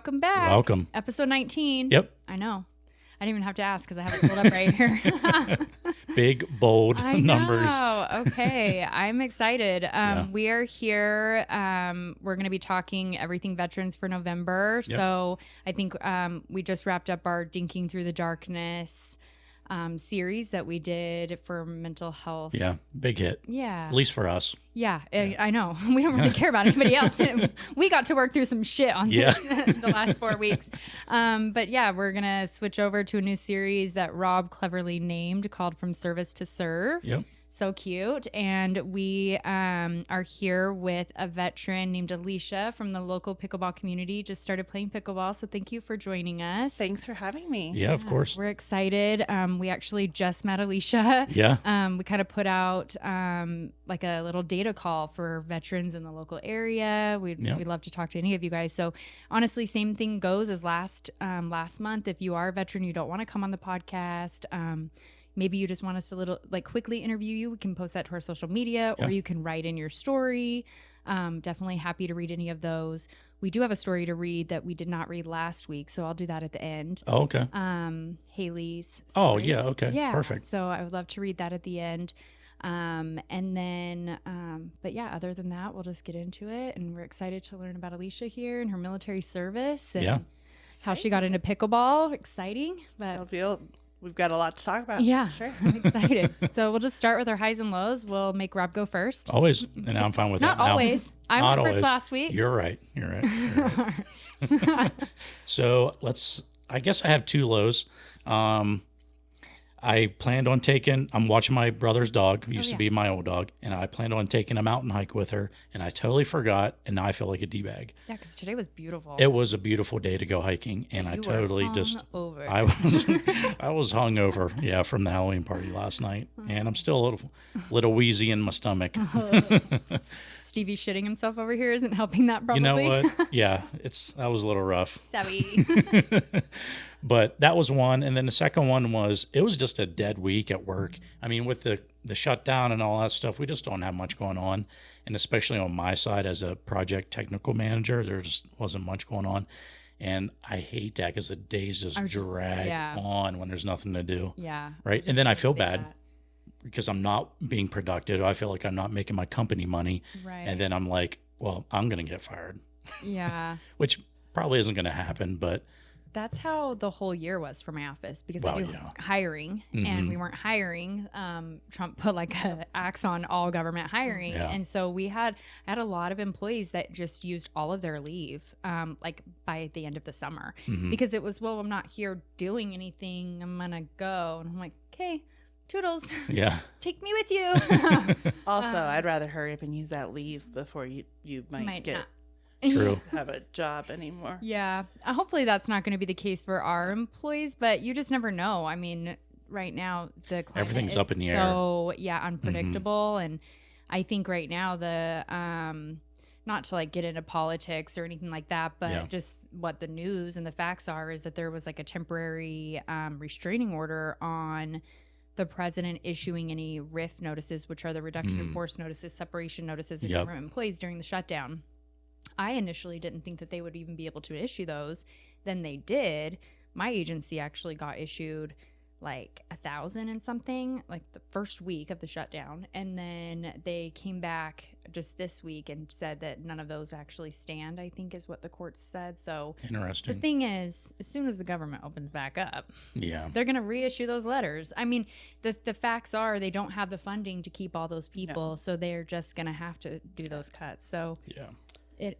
welcome back. Welcome. Episode 19. Yep. I know. I didn't even have to ask because I have it pulled up right here. Big, bold numbers. Oh, okay. I'm excited. We are here. We're going to be talking everything veterans for November. Yep. So I think we just wrapped up our Dinking Through the Darkness series that we did for mental health. Yeah, big hit. Yeah. At least for us. Yeah, I know. We don't really care about anybody else. We got to work through some shit on this the last 4 weeks. But yeah, we're going to switch over to a new series that Rob cleverly named called From Service to Serve. Yep. So cute. And we are here with a veteran named Alicia from the local pickleball community. Just started playing pickleball. So thank you for joining us. Thanks for having me. Yeah, of course. We're excited. We actually just met Alicia. Yeah. We kind of put out like a little data call for veterans in the local area. We'd love to talk to any of you guys. So honestly, same thing goes as last month. If you are a veteran, you don't want to come on the podcast, maybe you just want us to quickly interview you, we can post that to our social media, or you can write in your story. Definitely happy to read any of those. We do have a story to read that we did not read last week, so I'll do that at the end. Oh, okay. Haley's story. Oh, yeah, okay. Yeah. Perfect. So I would love to read that at the end. And then, but yeah, other than that, we'll just get into it. And we're excited to learn about Alicia here and her military service and how she got into pickleball. Exciting. But we've got a lot to talk about. Yeah, sure. I'm excited. So we'll just start with our highs and lows. We'll make Rob go first. Always. And I'm fine with Not that. always. I went first last week. You're right. So I guess I have two lows. I planned on I'm watching my brother's dog, used to be my old dog, and I planned on taking a mountain hike with her, and I totally forgot, and now I feel like a D-bag. Yeah, because today was beautiful. It was a beautiful day to go hiking, and I totally I was hungover, from the Halloween party last night, and I'm still a little wheezy in my stomach. Stevie shitting himself over here isn't helping that, probably. You know what? Yeah, that was a little rough. Sorry. But that was one. And then the second one it was just a dead week at work. I mean, with the shutdown and all that stuff, we just don't have much going on. And especially on my side as a project technical manager, there just wasn't much going on. And I hate that because the days just drag on when there's nothing to do. Yeah. Right. And then I feel bad because I'm not being productive. I feel like I'm not making my company money. Right. And then I'm like, well, I'm going to get fired. Yeah. Which probably isn't going to happen, but that's how the whole year was for my office because I do hiring and we weren't hiring. Trump put like an axe on all government hiring. Yeah. And so I had a lot of employees that just used all of their leave like by the end of the summer because it was, I'm not here doing anything. I'm going to go. And I'm like, okay, toodles. Yeah. Take me with you. Also, I'd rather hurry up and use that leave before you might get... Not. True. Have a job anymore. Yeah. Hopefully that's not going to be the case for our employees, but you just never know. I mean, right now the climate everything's up in the air. So unpredictable. And I think right now not to like get into politics or anything like that, but just what the news and the facts are is that there was like a temporary restraining order on the president issuing any RIF notices, which are the reduction in force notices, separation notices of government employees during the shutdown. I initially didn't think that they would even be able to issue those. Then they did. My agency actually got issued like 1,000 and something, like the first week of the shutdown. And then they came back just this week and said that none of those actually stand, I think is what the courts said. So interesting. The thing is, as soon as the government opens back up, they're going to reissue those letters. I mean, the facts are they don't have the funding to keep all those people. So they're just going to have to do those cuts. So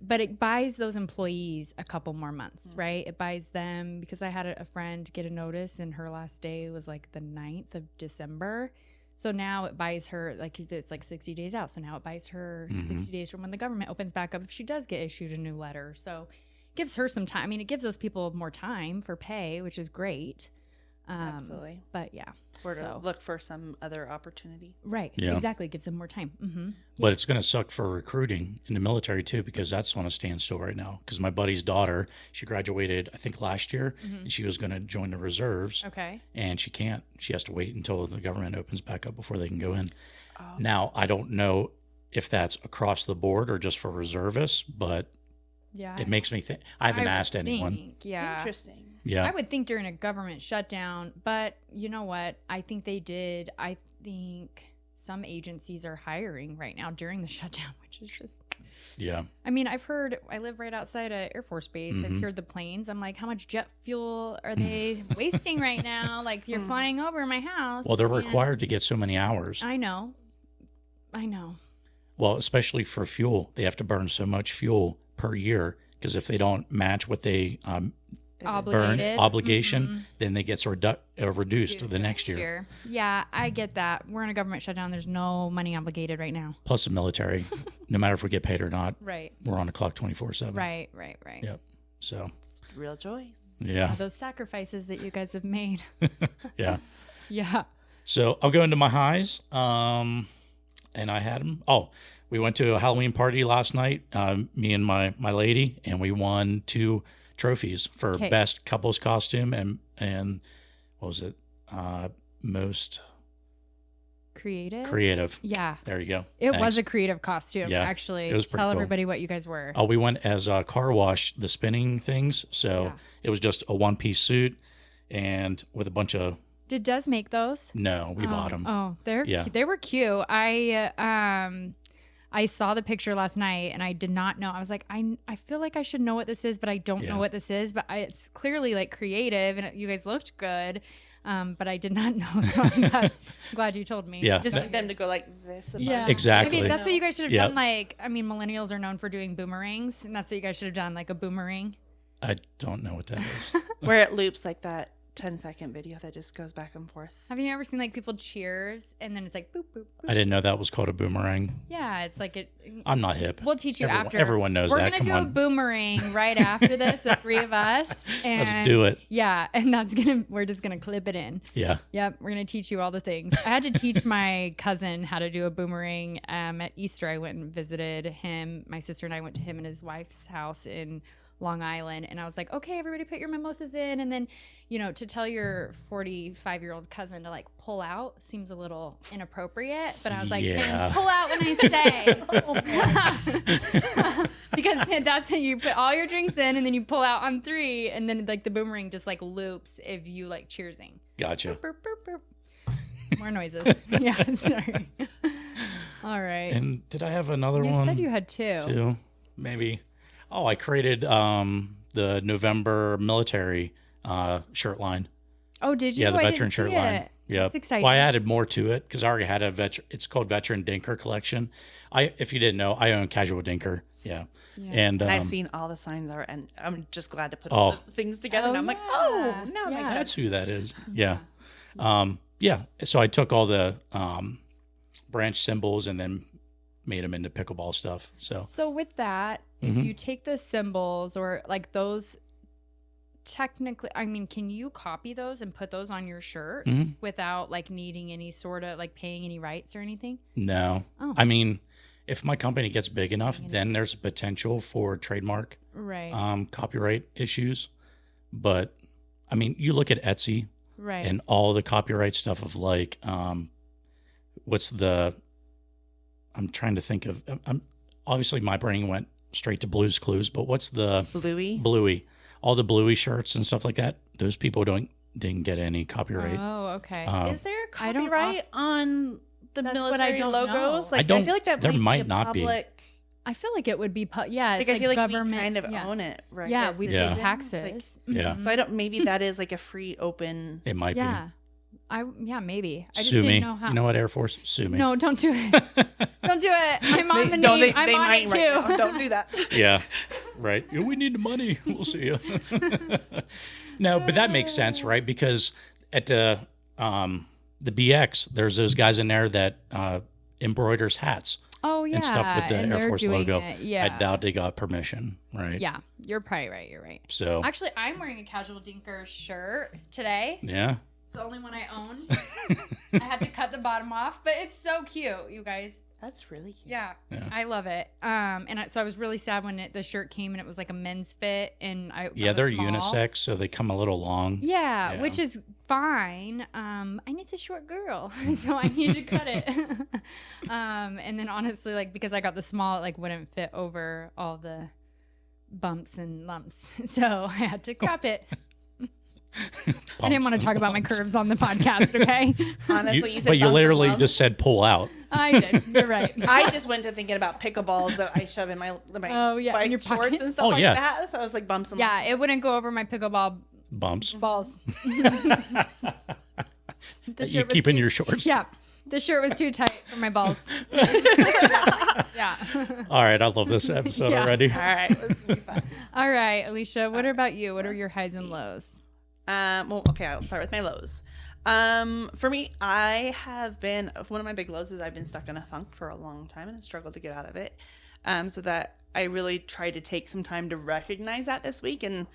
but it buys those employees a couple more months, right? It buys them, because I had a friend get a notice and her last day was like the 9th of December. So now it buys her, like it's like 60 days out. So now it buys her 60 days from when the government opens back up if she does get issued a new letter. So it gives her some time. I mean, it gives those people more time for pay, which is great. Absolutely. But yeah. Or to look for some other opportunity. Right. Yeah. Exactly. Gives them more time. Mm-hmm. But it's going to suck for recruiting in the military too, because that's on a standstill right now. Because my buddy's daughter, she graduated, I think last year, and she was going to join the reserves. Okay. And she can't. She has to wait until the government opens back up before they can go in. Now, I don't know if that's across the board or just for reservists, but Yeah. It makes me think. I haven't asked anyone. Yeah. Interesting. Yeah. I would think during a government shutdown, but you know what? I think they did. I think some agencies are hiring right now during the shutdown, which is just. Yeah. I mean, I've heard, I live right outside a Air Force base. I've heard the planes. I'm like, how much jet fuel are they wasting right now? Like, you're flying over my house. Well, they're required to get so many hours. I know. Well, especially for fuel. They have to burn so much fuel per year because if they don't match what they obligation, then they get reduced the next year. Yeah, I get that. We're in a government shutdown. There's no money obligated right now. Plus the military, no matter if we get paid or not, right? We're on the clock 24/7. Right. Yep. So real choice. Yeah. Those sacrifices that you guys have made. Yeah. Yeah. So I'll go into my highs. And I had them. Oh, we went to a Halloween party last night, me and my lady, and we won 2 trophies for best couples costume and what was it? Most creative. Yeah. There you go. It was a creative costume, actually. It was pretty Tell cool. everybody what you guys were. Oh, we went as a car wash, the spinning things. So it was just a one-piece suit and with a bunch of... Did Des make those? No, we bought them. Oh, they were cute. I saw the picture last night and I did not know. I was like, I feel like I should know what this is, but I don't know what this is. But it's clearly like creative and you guys looked good. But I did not know. So I'm glad you told me. Yeah. Just like them to go like this. Yeah. Exactly. I mean, that's what you guys should have done. Like, I mean, millennials are known for doing boomerangs and that's what you guys should have done. Like a boomerang. I don't know what that is. Where it loops like that 10-second video that just goes back and forth. Have you ever seen like people cheers and then it's like boop, boop, boop? I didn't know that was called a boomerang. Yeah, it's like it. I'm not hip. We'll teach you after. Everyone knows We're that. We're going to do a boomerang right after this, the 3 of us. And let's do it. Yeah, and we're just going to clip it in. Yeah. Yep, we're going to teach you all the things. I had to teach my cousin how to do a boomerang. At Easter, I went and visited him. My sister and I went to him and his wife's house in Long Island, and I was like, okay, everybody put your mimosas in, and then to tell your 45-year-old cousin to like pull out seems a little inappropriate, but I was like, and pull out when I say. Because that's how you put all your drinks in and then you pull out on 3 and then like the boomerang just like loops if you like cheersing. Gotcha. Burp, burp, burp. More noises. Yeah, sorry. All right. And did I have another one? You said you had 2. 2, maybe. Oh, I created the November military shirt line. Oh, did you? Yeah, the veteran shirt line. Yeah, that's exciting. Well, I added more to it because I already had a it's called Veteran Dinker Collection. If you didn't know, I own Casual Dinker. Yeah. And I've seen all the signs are, and I'm just glad to put all the things together. And I'm like, now it makes sense. That's who that is. Yeah. So I took all the branch symbols and then made them into pickleball stuff. So with that, if you take the symbols or like those, technically, I mean, can you copy those and put those on your shirt without like needing any sort of like paying any rights or anything? No. Oh. I mean, if my company gets big enough, then there's potential for trademark, copyright issues. But I mean, you look at Etsy, and all the copyright stuff of like, I'm trying to think of. Obviously, my brain went straight to Blue's Clues, but what's the Bluey? All the Bluey shirts and stuff like that. Those people didn't get any copyright. Oh, okay. Is there copyright on the military logos? Know. Like, I feel like that might not be. I feel like it would be. Yeah, it's like I feel like government. We kind of own it, right? Yeah, we pay taxes. Like, So maybe that is like a free open. It might be. Maybe. I just Sue didn't me. know how. You know what, Air Force? Sue me. No, don't do it. Don't do it. I'm on the name. I'm on it too. Right, don't do that. Yeah, right. We need the money. We'll see you. No, but that makes sense, right? Because at the BX, there's those guys in there that embroiders hats. Oh, yeah. And stuff with the Air Force logo. Yeah. I doubt they got permission, right? Yeah, you're probably right. You're right. So actually, I'm wearing a Casual Dinker shirt today. Yeah. It's the only one I own. I had to cut the bottom off, but it's so cute, you guys. That's really cute. Yeah. I love it. So I was really sad when the shirt came and it was like a men's fit, and they're small. unisex, so they come a little long. Yeah, which is fine. I need a short girl, so I needed to cut it. And then honestly, like because I got the small, it like wouldn't fit over all the bumps and lumps. So I had to crop it. I didn't want to talk about my curves on the podcast, okay? Honestly, you said but you bumps literally and lumps. just said pull out. I did. You're right. I just went to thinking about pickleballs that I shove in my Oh, yeah, in bike your shorts pocket? and stuff Oh, like yeah. that. So I was like bumps and Yeah, lumps. it wouldn't go over my pickleball Bumps. balls. You keep in your shorts. Yeah. The shirt was too tight for my balls. Yeah. All right. I love this episode Yeah. already. All right, this will be fun. All right, Alicia, what about you? What are your highs and lows? Well, okay, I'll start with my lows. For me, I have been, one of my big lows is I've been stuck in a funk for a long time and struggled to get out of it. So that I really tried to take some time to recognize that this week and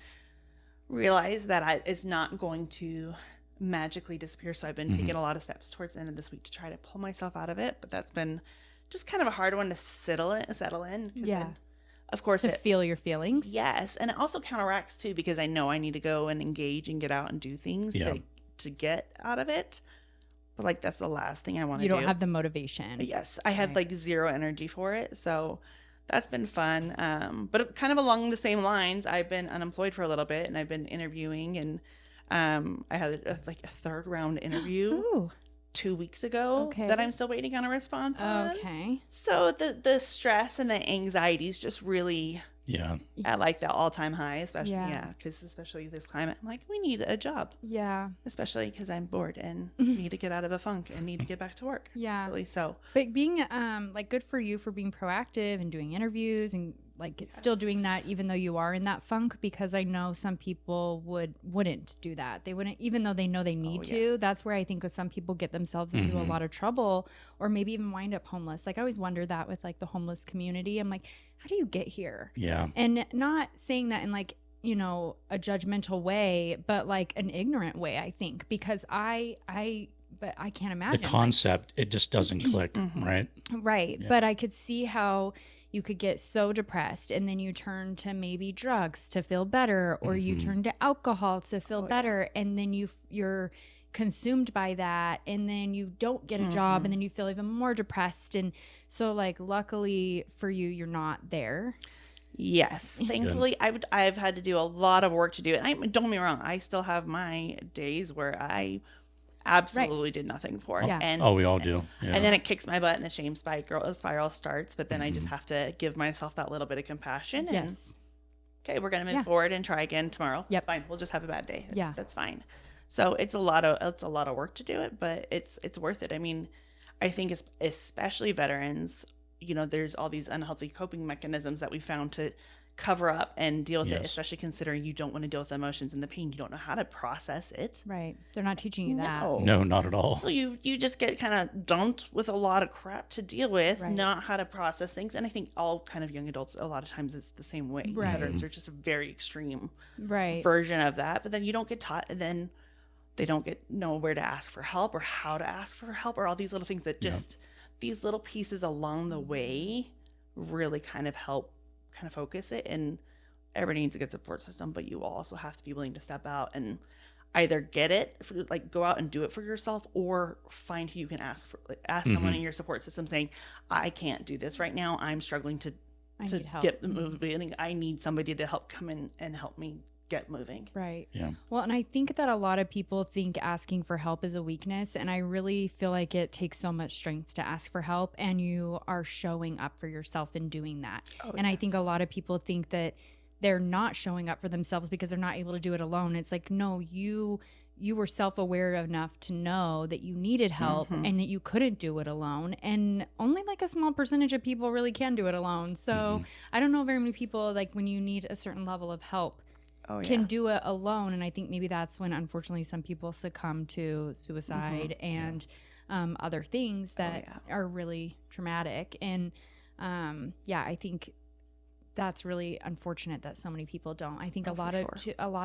realize that it's not going to magically disappear. So I've been taking a lot of steps towards the end of this week to try to pull myself out of it. But that's been just kind of a hard one to settle in. 'Cause Yeah. then, of course, To feel your feelings. yes. And it also counteracts too, because I know I need to go and engage and get out and do things Yeah. to get out of it. But like, that's the last thing I want to You do. don't have the motivation. Yes, I have Right. like zero energy for it. So that's been fun. But kind of along the same lines, I've been unemployed for a little bit and I've been interviewing, and I had a third round interview Ooh, 2 weeks ago Okay. that I'm still waiting on a response on. okay. So the stress and the anxiety is just really Yeah. at like the all-time high, especially Yeah. because especially this climate, I'm like, we need a job, Yeah. especially because I'm bored and need to get out of the funk and need to get back to work. Yeah. Really, so But being like good for you for being proactive and doing interviews and like still doing that even though you are in that funk, because I know some people wouldn't do that. They wouldn't, even though they know they need to. yes. That's where I think some people get themselves into a lot of trouble or maybe even wind up homeless. Like I always wonder that with like the homeless community. I'm like, how do you get here? Yeah. And not saying that in like, you know, a judgmental way, but like an ignorant way, I think, because but I can't imagine. The concept, it just doesn't click, right? Right. Yeah. But I could see how you could get so depressed and then you turn to maybe drugs to feel better, or you turn to alcohol to feel better. And then you're consumed by that. And then you don't get a job and then you feel even more depressed. And so like, luckily for you, you're not there. yes, thankfully I've had to do a lot of work to do it. And don't get me wrong, I still have my days where I absolutely did nothing for it. Yeah. And Oh, we all do. Yeah. and then it kicks my butt and the shame spiral starts. But then I just have to give myself that little bit of compassion. And Yes. okay, we're gonna move Yeah. forward and try again tomorrow. Yep. It's fine. We'll just have a bad day. Yeah. That's fine. So it's a lot of work to do it, but it's worth it. I mean, I think it's especially veterans. You know, there's all these unhealthy coping mechanisms that we found to cover up and deal with it, Yes. especially considering you don't want to deal with the emotions and the pain. You don't know how to process it. Right. They're not teaching you that. No, not at all. So you just get kind of dumped with a lot of crap to deal with, Right. not how to process things. And I think all kind of young adults, a lot of times it's the same way. Right. Veterans are just a very extreme Right. version of that. But then you don't get taught, and then they don't know where to ask for help or how to ask for help, or all these little things that just these little pieces along the way really kind of help kind of focus it. And everybody needs a good support system, but you also have to be willing to step out and either get it, like go out and do it for yourself, or find who you can ask for, like ask someone in your support system saying, I can't do this right now. I'm struggling to need help. get the moving. I need somebody to help come in and help me get moving. Right. Yeah. Well, and I think that a lot of people think asking for help is a weakness. And I really feel like it takes so much strength to ask for help, and you are showing up for yourself in doing that. And I think a lot of people think that they're not showing up for themselves because they're not able to do it alone. It's like, no, you were self-aware enough to know that you needed help and that you couldn't do it alone. And only like a small percentage of people really can do it alone. So I don't know very many people, like when you need a certain level of help, can do it alone. And I think maybe that's when, unfortunately, some people succumb to suicide and other things that are really traumatic. And I think that's really unfortunate that so many people don't. I think a lot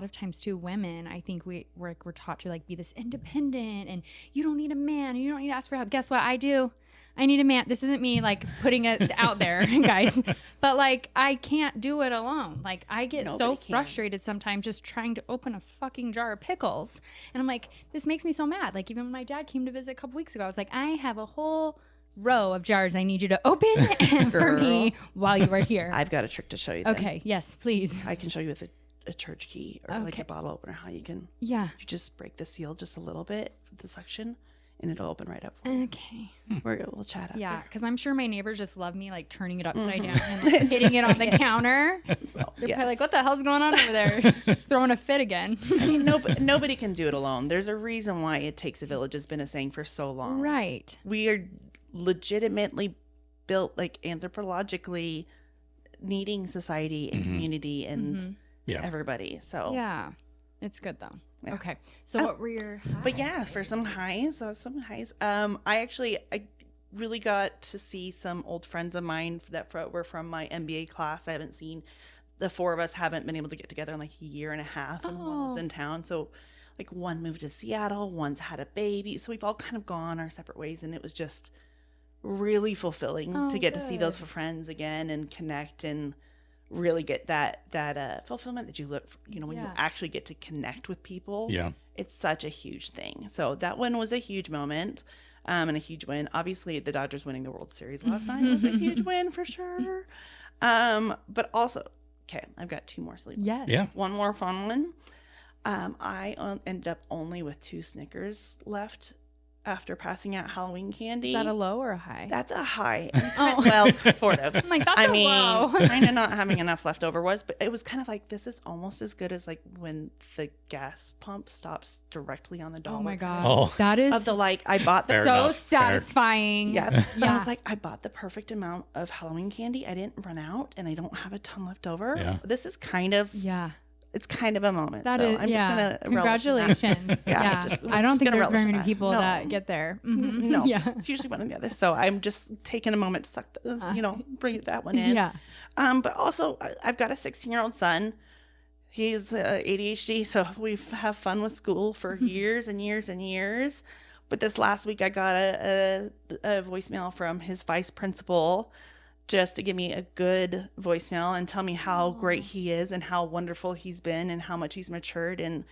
of times too, women, I think we're taught to like be this independent, and you don't need a man, you don't need to ask for help. Guess what? I do. I need a man. This isn't me like putting it out there, guys, but like I can't do it alone. Like I get so frustrated sometimes just trying to open a fucking jar of pickles, and I'm like, this makes me so mad. Like even when my dad came to visit a couple weeks ago, I was like, I have a whole row of jars I need you to open for me while you are here. I've got a trick to show you. Then. Okay. Yes, please. I can show you with a church key or like a bottle opener how you can. Yeah. You just break the seal just a little bit, the suction, and it'll open right up. For you. Okay. We'll chat after. Yeah, because I'm sure my neighbors just love me like turning it upside down and like, hitting it on the counter. So, They're probably like, "What the hell's going on over there?" Throwing a fit again. I mean, nobody can do it alone. There's a reason why it takes a village has been a saying for so long. Right. We are legitimately built like anthropologically needing society and community and everybody. So yeah, it's good though. Yeah. Okay. So what were your highs? But yeah, for some highs, I really got to see some old friends of mine that were from my MBA class. I haven't seen, the four of us haven't been able to get together in like a year and a half, and one was in town. So like one moved to Seattle, one's had a baby. So we've all kind of gone our separate ways, and it was just really fulfilling to get to see those friends again and connect and really get that fulfillment that you look for, when you actually get to connect with people. Yeah. It's such a huge thing. So that one was a huge moment and a huge win. Obviously, the Dodgers winning the World Series last night was a huge win for sure. But also, okay, I've got two more. Yes. Yeah. One more fun one. I ended up only with 2 Snickers left after passing out Halloween candy. Is that a low or a high? That's a high. Well, sort of. I'm like, that's a low. Kind of not having enough leftover but it was kind of like, this is almost as good as like when the gas pump stops directly on the dollar. Oh my God. Oh. That is Of the like, I bought the Fair so enough. satisfying. Yeah. I was like, I bought the perfect amount of Halloween candy. I didn't run out and I don't have a ton left over. Yeah. This is kind of, it's kind of a moment. That so is, I'm just gonna Congratulations. Yeah, I don't think there's very many that. people No. that get there. No, Yeah. it's usually one or the other. So I'm just taking a moment to suck, bring that one in. Yeah. But also, I've got a 16-year-old son. He's ADHD, so we have fun with school for years and years and years. But this last week, I got a voicemail from his vice principal just to give me a good voicemail and tell me how great he is and how wonderful he's been and how much he's matured and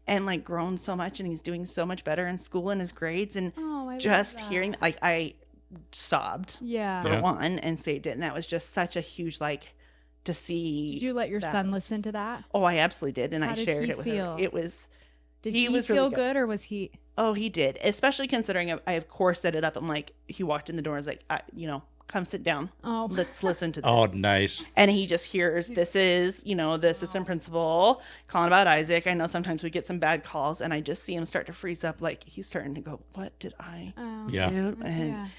like grown so much, and he's doing so much better in school and his grades. And just hearing, like, I sobbed for one and saved it. And that was just such a huge, like, to see. Did you let your son listen to that? Oh, I absolutely did. And How I did shared he it with feel? her. It was, Did he was feel really good or was he? Oh, he did. Especially considering I of course set it up. I'm like, he walked in the door and was like, come sit down. Oh. Let's listen to this. Oh, nice. And he just hears, this is, the assistant principal calling about Isaac. I know sometimes we get some bad calls, and I just see him start to freeze up. Like, he's starting to go, what did I do? And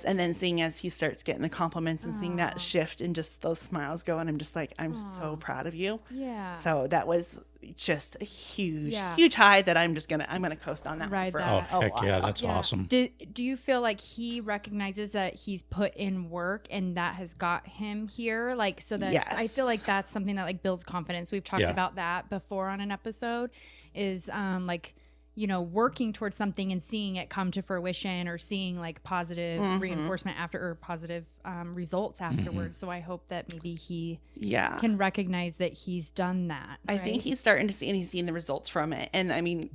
and then seeing as he starts getting the compliments and seeing that shift and just those smiles go, and I'm just like, I'm so proud of you. Yeah. So that was just a huge high that I'm gonna coast on that Ride one for that. Oh, heck yeah. That's awesome. Do you feel like he recognizes that he's put in work and that has got him here? Like, so that I feel like that's something that like builds confidence. We've talked about that before on an episode, is like, working towards something and seeing it come to fruition, or seeing like positive reinforcement or positive results afterwards. So I hope that maybe he can recognize that he's done that. I think he's starting to see, and he's seeing the results from it. And I mean,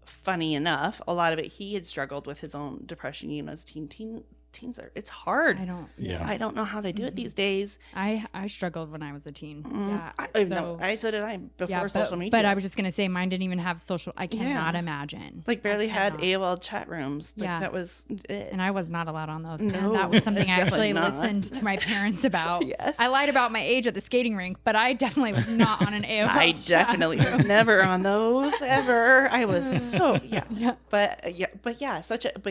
funny enough, a lot of it, he had struggled with his own depression, as teens are, it's hard. I don't know how they do it these days. I struggled when I was a teen. So did I before social media. But I was just gonna say, mine didn't even have social. I cannot imagine. Like, barely had AOL chat rooms. Like, that was it. And I was not allowed on those. No, that was something I actually not. listened to my parents about. Yes. I lied about my age at the skating rink, but I definitely was not on an AOL. I definitely was never on those ever. I was so But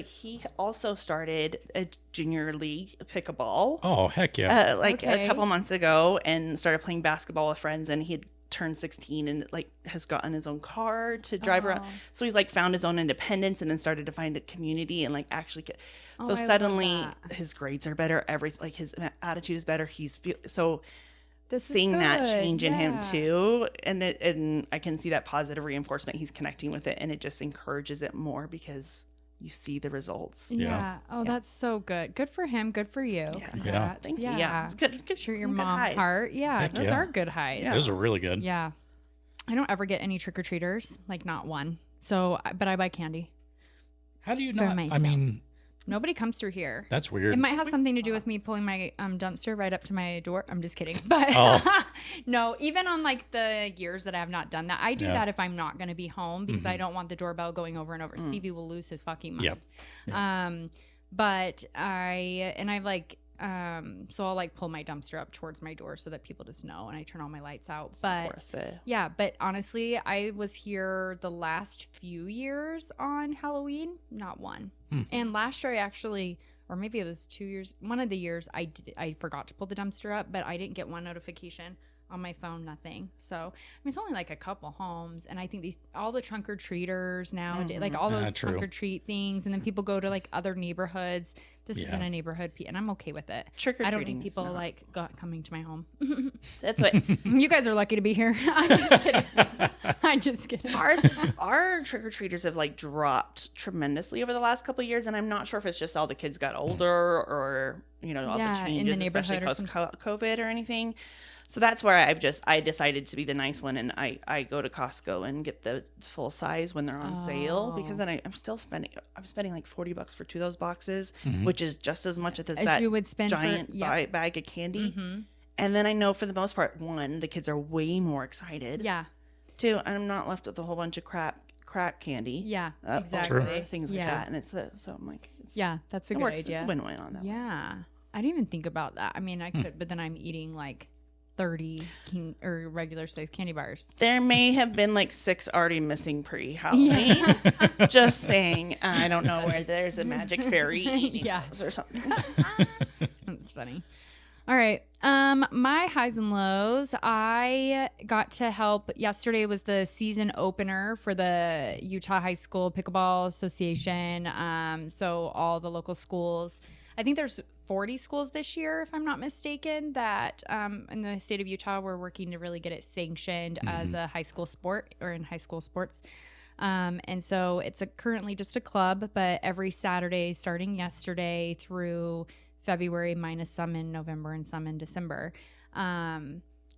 he also started a junior league pickleball. Oh, heck yeah. A couple months ago, and started playing basketball with friends, and he had turned 16 and like has gotten his own car to drive around. So he's like found his own independence, and then started to find a community and like actually get. So suddenly his grades are better. Like his attitude is better. Seeing that change in him too, and I can see that positive reinforcement. He's connecting with it, and it just encourages it more because you see the results. That's so good. Good for him. Good for you. Thank you. It's good. Sure, your mom highs. Heart. Those are good highs. Those are really good. I don't ever get any trick-or-treaters, like not one. So, but I buy candy. How do you not? I mean, Nobody comes through here. That's weird. It might have something to do with me pulling my dumpster right up to my door. I'm just kidding. But no, even on like the years that I have not done that, I do that if I'm not going to be home because I don't want the doorbell going over and over. Stevie will lose his fucking mind. Yep. But I like, so I'll like pull my dumpster up towards my door so that people just know, and I turn all my lights out. But yeah, but honestly, I was here the last few years on Halloween, not one. And last year I actually, or maybe it was 2 years, one of the years I forgot to pull the dumpster up, but I didn't get one notification on my phone, nothing. So I mean, it's only like a couple homes, and I think all the trunk or treaters nowadays, like all those trunk or treat things, and then people go to like other neighborhoods. This isn't a neighborhood, and I'm okay with it. Trick-or-treating. I don't need people like coming to my home. That's what you guys are lucky to be here. I'm just kidding. I'm just kidding. Our trick-or-treaters have like dropped tremendously over the last couple of years, and I'm not sure if it's just all the kids got older or all the changes in the neighborhood, especially post-COVID or anything. So that's where I decided to be the nice one, and I go to Costco and get the full size when they're on sale, because then I'm spending like $40 for 2 of those boxes, which is just as much as that you would spend giant bag of candy. And then I know for the most part, one, the kids are way more excited. Yeah. Two, I'm not left with a whole bunch of crack candy. Yeah, exactly. Things like that, and it's so I'm like, that's a good idea. It's a win-win on that. Yeah, I didn't even think about that. I mean, I could, but then I'm eating like 30 or regular size candy bars. There may have been like 6 already missing pre-Halloween. Just saying. I don't know where there's a magic fairy eating those or something. That's funny. All right. My highs and lows. I got to help. Yesterday was the season opener for the Utah High School Pickleball Association. So all the local schools, I think there's 40 schools this year, if I'm not mistaken, that in the state of Utah, we're working to really get it sanctioned as a high school sport or in high school sports. And so it's currently just a club, but every Saturday starting yesterday through February, minus some in November and some in December,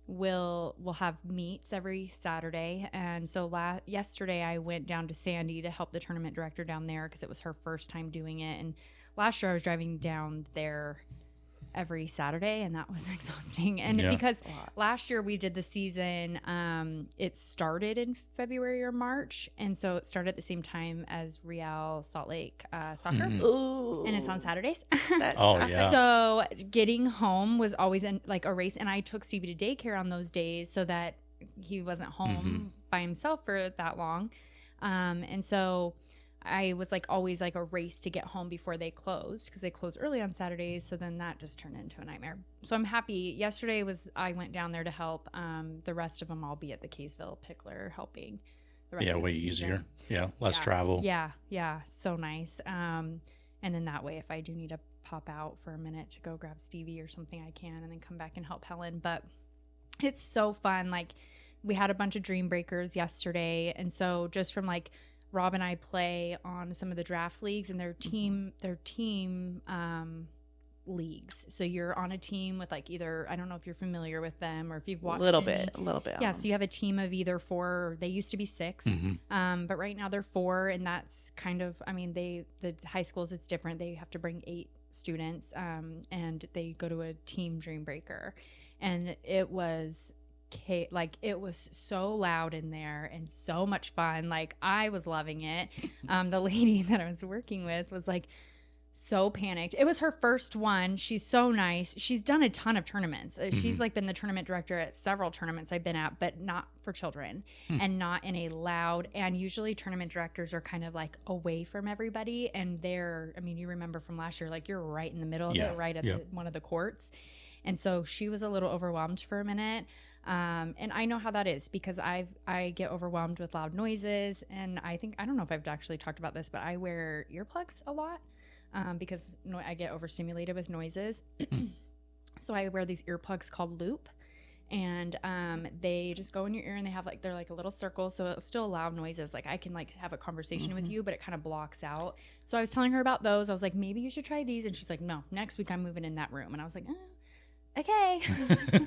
we'll have meets every Saturday. And so yesterday I went down to Sandy to help the tournament director down there because it was her first time doing it. And last year I was driving down there every Saturday, and that was exhausting. And because last year we did the season, it started in February or March, and so it started at the same time as Real Salt Lake soccer. Ooh. And it's on Saturdays. So getting home was always like a race, and I took Stevie to daycare on those days so that he wasn't home by himself for that long. And so I was like always like a race to get home before they closed, because they close early on Saturdays. So then that just turned into a nightmare. So I'm happy. Yesterday I went down there to help. The rest of them I'll be at the Kaysville Pickler helping. The rest of way the easier. Yeah, less travel. Yeah, so nice. And then that way, if I do need to pop out for a minute to go grab Stevie or something, I can, and then come back and help Helen. But it's so fun. Like, we had a bunch of Dream Breakers yesterday, and so just from like Rob and I play on some of the draft leagues, and their team leagues. So you're on a team with like either, I don't know if you're familiar with them or if you've watched a little bit. Yeah. So you have a team of either 4, or they used to be 6. But right now they're 4, and that's kind of, I mean, the high schools, it's different. They have to bring 8 students, and they go to a team Dream Breaker, and it was it was so loud in there and so much fun. Like, I was loving it. The lady that I was working with was like so panicked. It was her first one. She's so nice. She's done a ton of tournaments. She's like been the tournament director at several tournaments I've been at, but not for children and not in a loud. And usually tournament directors are kind of like away from everybody, and I mean, you remember from last year, like you're right in the middle of it, right at one of the courts. And so she was a little overwhelmed for a minute. And I know how that is, because I get overwhelmed with loud noises, and I don't know if I've actually talked about this, but I wear earplugs a lot, because I get overstimulated with noises. So I wear these earplugs called Loop, and they just go in your ear, and they're like a little circle, so it's still loud noises. Like, I can like have a conversation with you, but it kind of blocks out. So I was telling her about those. I was like, maybe you should try these, and she's like, no, next week I'm moving in that room. And I was like, okay.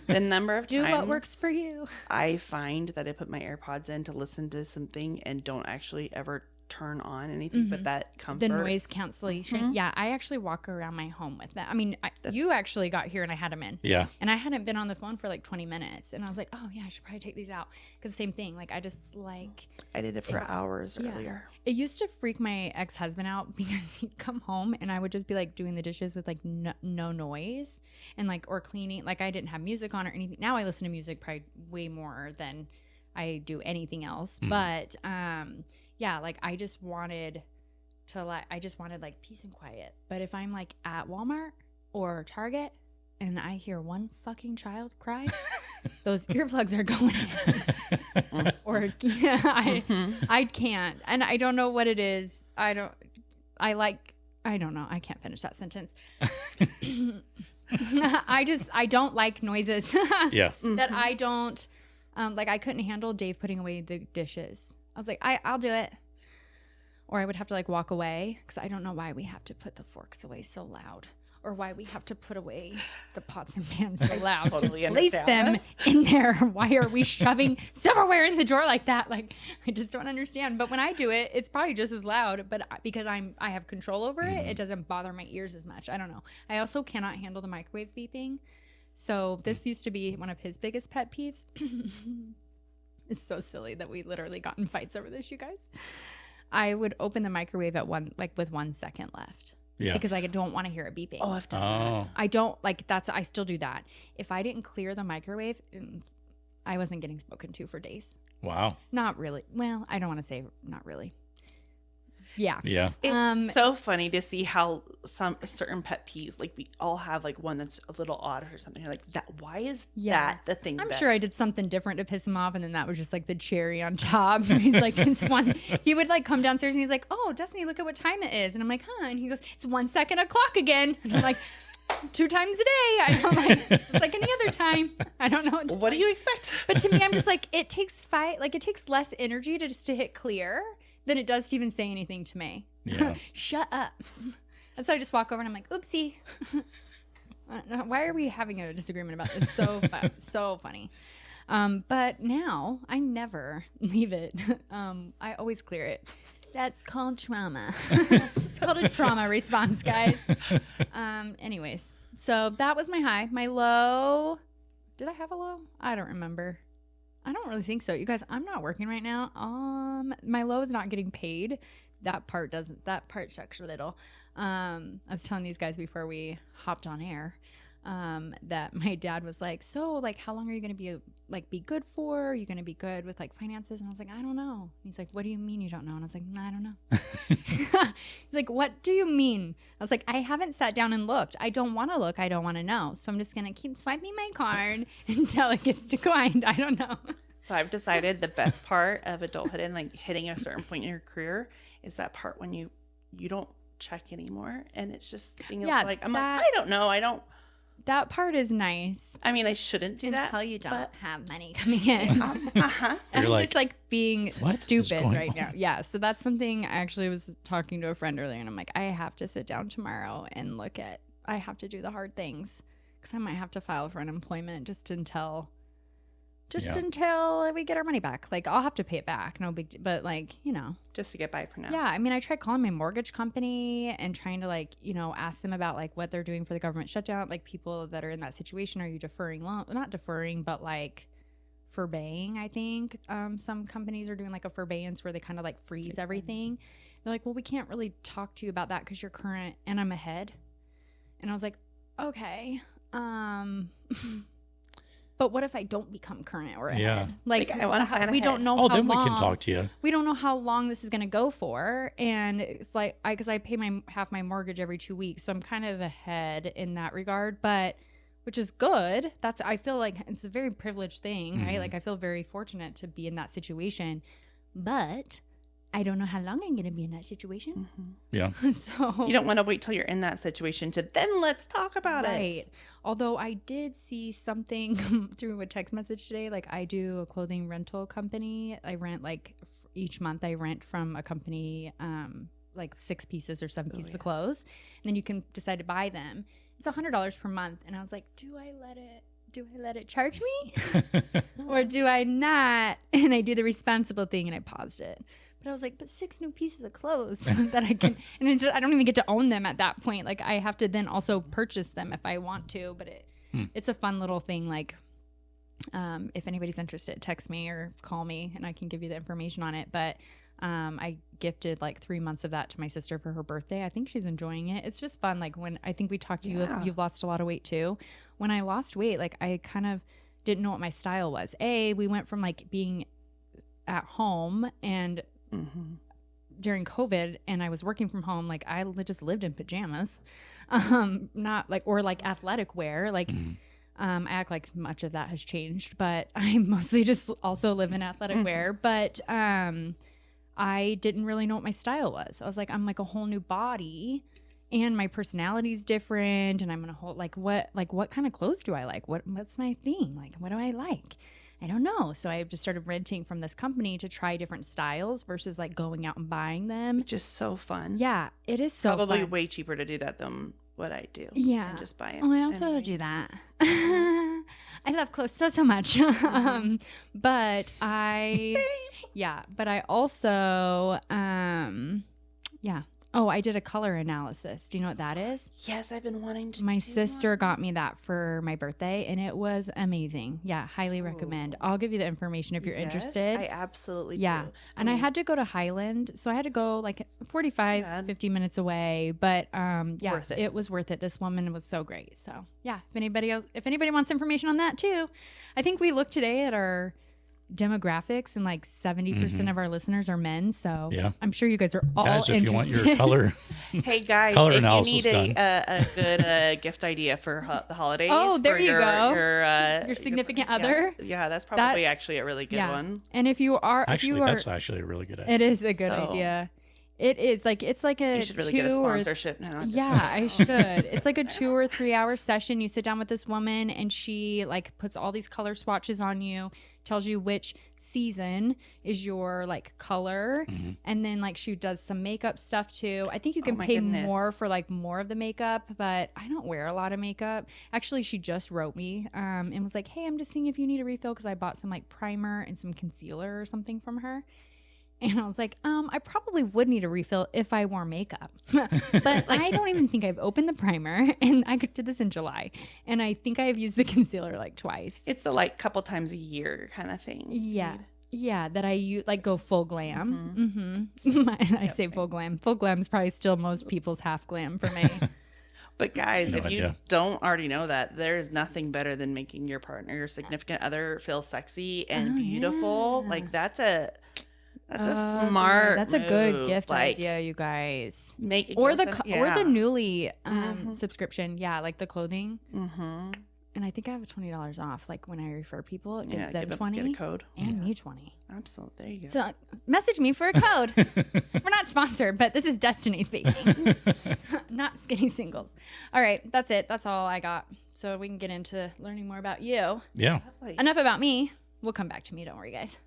The number of times do what works for you. I find that I put my AirPods in to listen to something and don't actually ever turn on anything but that comfort. The noise cancellation. Yeah, I actually walk around my home with that. I mean, you actually got here and I had them in. Yeah. And I hadn't been on the phone for like 20 minutes. And I was like, oh, yeah, I should probably take these out. Because same thing. Like, I just like... I did it for hours earlier. It used to freak my ex-husband out because he'd come home and I would just be like doing the dishes with like no noise and like, or cleaning. Like, I didn't have music on or anything. Now I listen to music probably way more than I do anything else. But yeah, like I just wanted like peace and quiet. But if I'm like at Walmart or Target and I hear one fucking child cry, those earplugs are going in. Or I can't. And I don't know what it is. I don't know. I can't finish that sentence. I don't like noises. Yeah. That I don't like. I couldn't handle Dave putting away the dishes. I was like, I'll do it. Or I would have to like walk away because I don't know why we have to put the forks away so loud, or why we have to put away the pots and pans so loud. Totally Just place them in there. Why are we shoving silverware in the drawer like that? Like, I just don't understand. But when I do it, it's probably just as loud. But because I have control over it, it doesn't bother my ears as much. I don't know. I also cannot handle the microwave beeping. So this used to be one of his biggest pet peeves. It's so silly that we literally got in fights over this, you guys. I would open the microwave at with 1 second left. Yeah. Because I don't want to hear it beeping. Oh, I've done that. I don't like I still do that. If I didn't clear the microwave, I wasn't getting spoken to for days. Wow. Not really. Well, I don't want to say not really. Yeah. Yeah. It's so funny to see how some certain pet peeves, like we all have like one that's a little odd or something. You're like, that. Why is that the thing? I'm sure I did something different to piss him off, and then that was just like the cherry on top. He's like, it's one. He would like come downstairs and he's like, oh, Destiny, look at what time it is, and I'm like, huh? And he goes, it's 1 second o'clock again. And I'm like, 2 times a day. I don't just like any other time. I don't know. What do you expect? But to me, I'm just like, it takes less energy to hit clear than it does to even say anything to me. Yeah. Shut up. And so I just walk over and I'm like, oopsie. Why are we having a disagreement about this? So funny. But now I never leave it. I always clear it. That's called trauma. It's called a trauma response, guys. Anyways, so that was my high. My low. Did I have a low? I don't remember. I don't really think so. You guys, I'm not working right now. My low is not getting paid. That part sucks a little. I was telling these guys before we hopped on air that my dad was like, so like, how long are you going to be good for? Are you going to be good with like finances? And I was like, I don't know. And he's like, what do you mean you don't know? And I was like, I don't know. He's like, what do you mean? I was like, I haven't sat down and looked. I don't want to look. I don't want to know. So I'm just going to keep swiping my card until it gets declined. I don't know. So I've decided the best part of adulthood and like hitting a certain point in your career is that part when you don't check anymore. And it's just being like, I'm like, I don't know. That part is nice. I mean, I shouldn't do that. Until you don't have money coming in. I'm just like being stupid right now. Yeah. So that's something I actually was talking to a friend earlier and I'm like, I have to sit down tomorrow and I have to do the hard things because I might have to file for unemployment just until we get our money back. Like I'll have to pay it back. No big, but like, just to get by for now. Yeah. I mean, I tried calling my mortgage company and trying to ask them about like what they're doing for the government shutdown. Like people that are in that situation, are you deferring loan? Not deferring, but like forbaying, I think. Some companies are doing like a forbearance where they kind of like freeze everything. They're like, well, we can't really talk to you about that because you're current and I'm ahead. And I was like, okay. But what if I don't become current or ahead? Yeah. Like I want to plan ahead. Don't know how then long. We can talk to you. We don't know how long this is going to go for. And it's like, because I pay half my mortgage every 2 weeks. So I'm kind of ahead in that regard, which is good. I feel like it's a very privileged thing, right? Like I feel very fortunate to be in that situation, but I don't know how long I'm going to be in that situation. Yeah. So you don't want to wait till you're in that situation to then let's talk about it. Although I did see something through a text message today. Like I do a clothing rental company. I rent each month I rent from a company like 6 pieces or 7 pieces of clothes. And then you can decide to buy them. It's $100 per month. And I was like, do I let it charge me or do I not? And I do the responsible thing and I paused it. But I was like, but 6 new pieces of clothes that I can, and I don't even get to own them at that point. Like I have to then also purchase them if I want to, but it's a fun little thing. Like, if anybody's interested, text me or call me and I can give you the information on it. But I gifted like 3 months of that to my sister for her birthday. I think she's enjoying it. It's just fun. Like when I think we talked to you, you've lost a lot of weight too. When I lost weight, like I kind of didn't know what my style was. We went from like being at home and during COVID, and I was working from home. Like I just lived in pajamas, not like, or like athletic wear. Like, I act like much of that has changed, but I mostly just also live in athletic wear. But, I didn't really know what my style was. I was like, I'm like a whole new body and my personality's different. And I'm going to hold what kind of clothes do I like? What's my thing? Like, what do I like? I don't know. So I just started renting from this company to try different styles versus like going out and buying them. Just so fun. Yeah, it is so Probably fun. way cheaper to do that than what I do. Yeah. And just buy them. Oh, I also do that. I love clothes so much. But I also, Oh, I did a color analysis. Do you know what that is? Yes, I've been wanting to. My sister got me that for my birthday, and it was amazing. Yeah, highly recommend. I'll give you the information if you're interested. I absolutely do. And I had to go to Highland, so I had to go like 45, 50 minutes away. But worth it was worth it. This woman was so great. So yeah, if anybody wants information on that too, I think we looked today at our demographics and like 70% of our listeners are men, so I'm sure you guys are all guys, if interested. you want your color hey guys, color if analysis you need a good gift idea for the holidays, there you go, your significant other, that's probably actually a really good one. And if you are that's actually a really good idea. It is a good idea. It is like, it's like a you should really get a sponsorship now. Yeah, I should. It's like a 2 or 3 hour session. You sit down with this woman and she like puts all these color swatches on you, tells you which season is your like color, and then like she does some makeup stuff too. I think you can pay more for like more of the makeup, but I don't wear a lot of makeup. Actually, she just wrote me and was like, hey, I'm just seeing if you need a refill because I bought some like primer and some concealer or something from her. And I was like, I probably would need a refill if I wore makeup. But I don't even think I've opened the primer. And I did this in July. And I think I've used the concealer like twice. It's the like couple times a year kind of thing. Yeah. Yeah, that I use, like go full glam. I say full glam. Full glam is probably still most people's half glam for me. But guys, if you don't already know that, there's nothing better than making your partner, your significant other, feel sexy and beautiful. Yeah. Like that's a smart. That's move. A good gift idea, you guys. Make it or the Newly subscription, like the clothing. And I think I have $20 off. Like when I refer people, it gives them 20. Get a code. And me 20. Absolutely. There you go. So message me for a code. We're not sponsored, but this is Destiny speaking. Not Skinny Singles. All right. That's it. That's all I got. So we can get into learning more about you. Yeah. Enough about me. We'll come back to me. Don't worry, guys.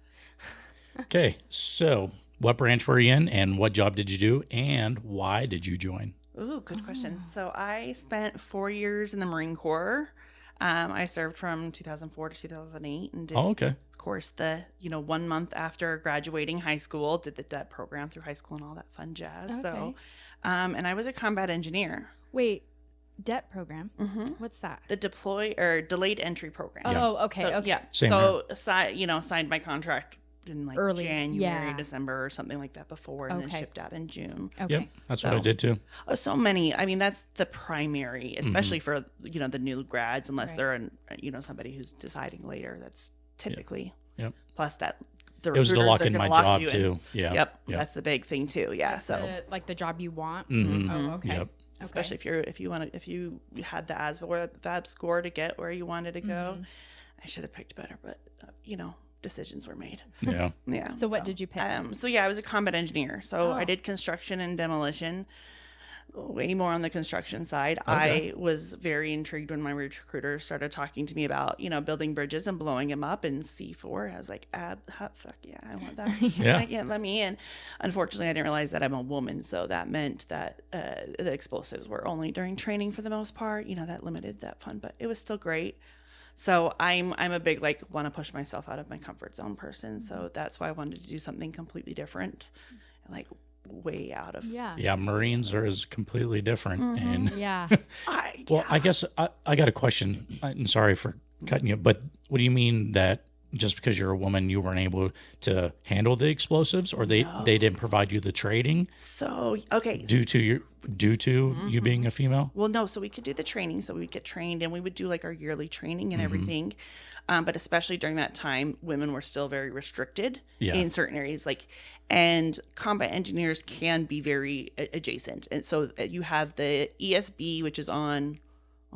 Okay. So what branch were you in and what job did you do and why did you join? Ooh, good question. So I spent 4 years in the Marine Corps. I served from 2004 to 2008 and did, of course, the 1 month after graduating high school, did the DET program through high school and all that fun jazz. Okay. So, and I was a combat engineer. Wait, DET program? What's that? The delayed entry program. Oh, okay. So, okay. Yeah. Same signed my contract in like early January, December or something like that before, and then shipped out in June. Okay. Yep, that's what I did too. So many. I mean, that's the primary, especially for the new grads, unless they're somebody who's deciding later. That's typically. Yep. Plus that it was to lock in my job too. Yeah. Yep. That's the big thing too. Yeah. That's so like the job you want. Mm-hmm. Oh, okay. Yep. Especially if you had the ASVAB score to get where you wanted to go. I should have picked better, but decisions were made. Yeah. Yeah. So what did you pick? I was a combat engineer. So I did construction and demolition, way more on the construction side. Okay. I was very intrigued when my recruiter started talking to me about, building bridges and blowing them up in C4. I was like, fuck yeah, I want that. Let me in. Unfortunately, I didn't realize that I'm a woman. So that meant that the explosives were only during training for the most part. That limited that fun, but it was still great. So I'm a big, like, want to push myself out of my comfort zone person. So that's why I wanted to do something completely different, like way out of. Yeah. Marines is completely different. And I guess I got a question. I'm sorry for cutting you, but what do you mean that just because you're a woman, you weren't able to handle the explosives, or they didn't provide you the training? So, okay. Due to you being a female? Well, no. So we could do the training. So we would get trained, and we would do like our yearly training and everything. But especially during that time, women were still very restricted in certain areas. And combat engineers can be very adjacent. And so you have the ESB, which is on.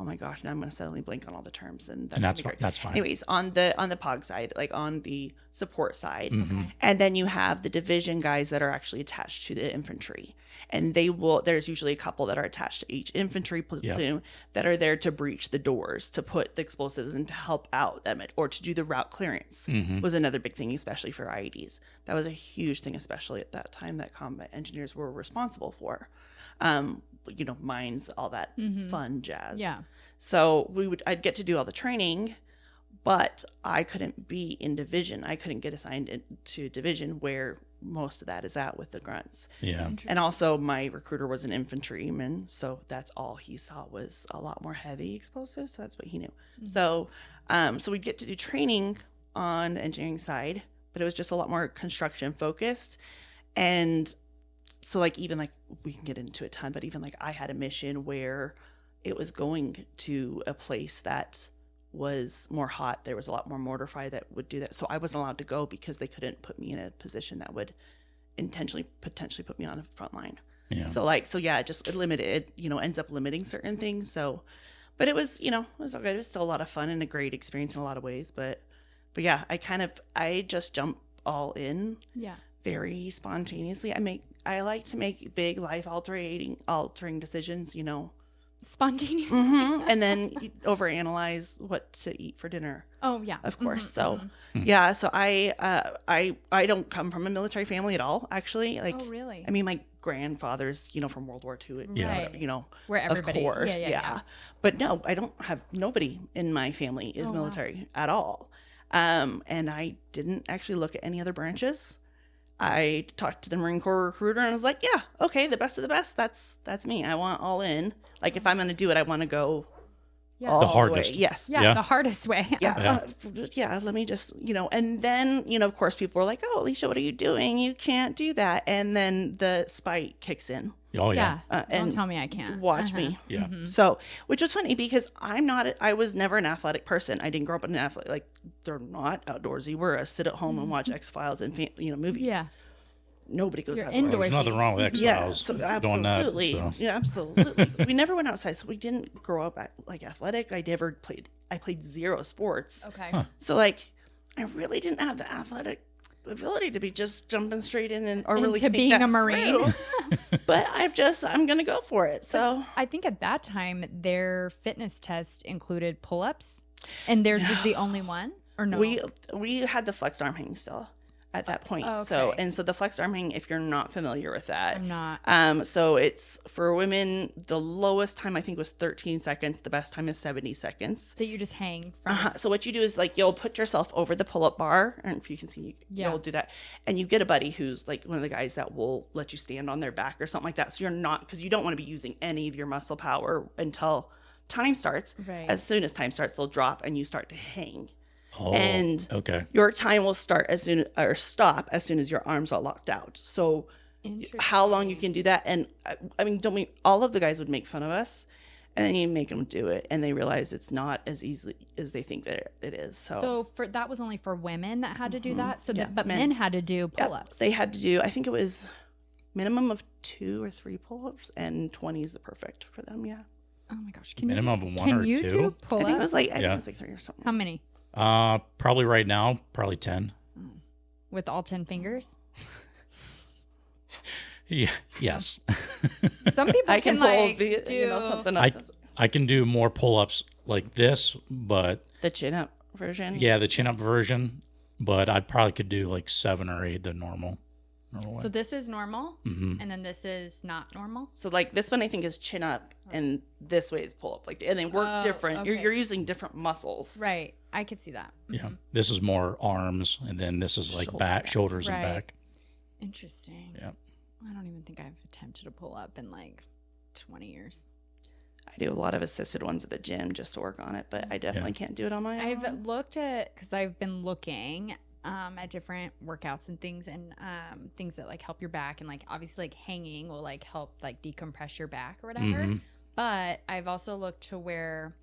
Oh my gosh! Now I'm going to suddenly blank on all the terms, and that's fine. Anyways, on the POG side, like on the support side, and then you have the division guys that are actually attached to the infantry, and there's usually a couple that are attached to each infantry platoon that are there to breach the doors, to put the explosives and to help out them, or to do the route clearance was another big thing, especially for IEDs. That was a huge thing, especially at that time, that combat engineers were responsible for. Mines, all that fun jazz. Yeah. So I'd get to do all the training, but I couldn't be in division. I couldn't get assigned to division where most of that is at with the grunts. Yeah. And also my recruiter was an infantryman, so that's all he saw was a lot more heavy explosives. So that's what he knew. So we'd get to do training on the engineering side, but it was just a lot more construction focused. And so even we can get into a ton, but even I had a mission where it was going to a place that was more hot. There was a lot more mortar fire that would do that. So I wasn't allowed to go because they couldn't put me in a position that would potentially put me on the front line. Yeah. It limited, ends up limiting certain things. So, but it was, it was all good. It was still a lot of fun and a great experience in a lot of ways. But yeah, I just jump all in. Yeah. Very spontaneously. I like to make big life altering decisions, Spontaneous. And then overanalyze what to eat for dinner. Oh yeah. Of course. So yeah, so I don't come from a military family at all, actually. Oh really? I mean, my grandfather's, from World War II. Right. Where everybody, of course. Yeah. But no, I don't have, nobody in my family is military at all. And I didn't actually look at any other branches. I talked to the Marine Corps recruiter and I was like, yeah, okay, the best of the best. That's me. I want all in. If I'm going to do it, I want to go all the hardest. way. Yes. Yeah, the hardest way. Yeah. Let me just, and then, of course, people were like, oh, Alicia, what are you doing? You can't do that. And then the spite kicks in. Oh, yeah. Don't tell me I can't. Watch me. Yeah. So, which was funny because I was never an athletic person. I didn't grow up in an athletic. They're not outdoorsy. We're a sit at home and watch X-Files and, movies. Yeah. Nobody goes out. There's nothing wrong with X-Files. Yeah, so absolutely. That, so. Yeah, absolutely. We never went outside, so we didn't grow up athletic. I played zero sports. Okay. Huh. So I really didn't have the athletic ability to be just jumping straight in or really to being a Marine. But I'm gonna go for it. So I think at that time their fitness test included pull-ups, and theirs was the only one, or no? We had the flexed arm hanging still at that point. Oh, okay. So the flexed arm hanging, if you're not familiar with that, I'm not. So it's for women. The lowest time I think was 13 seconds. The best time is 70 seconds. That you just hang from. So what you do is you'll put yourself over the pull-up bar, and if you can see, you'll do that, and you get a buddy who's one of the guys that will let you stand on their back or something like that. So you're not, because you don't want to be using any of your muscle power until time starts. Right. As soon as time starts, they'll drop and you start to hang. Oh, and your time will stop as soon as your arms are locked out. So how long you can do that? And all of the guys would make fun of us, and then you make them do it, and they realize it's not as easy as they think that it is. So that was only for women that had to do that. So but men had to do pull-ups. They had to do, I think it was minimum of 2 or 3 pull-ups, and 20 is the perfect for them. Yeah. Oh my gosh. Minimum of 1 or 2? Can you do pull-ups? I think it was 3 or something. How many? Probably right now, 10. With all 10 fingers? Yeah. Yes. Some people I can pull do something up. I can do more pull-ups like this, but the chin-up version. Yeah, the chin-up version, but I probably could do 7 or 8 the normal. normal way. So this is normal, and then this is not normal. So like this one I think is chin up, and this way is pull up. Like, and they work different. Okay. You're using different muscles. Right. I could see that. Yeah. This is more arms, and then this is like shoulders and back. Interesting. Yeah. I don't even think I've attempted to pull up in like 20 years. I do a lot of assisted ones at the gym just to work on it, but I definitely can't do it on my own. I've looked at, because I've been looking at different workouts and things, and things that like help your back, and like obviously like hanging will like help like decompress your back or whatever. But I've also looked to where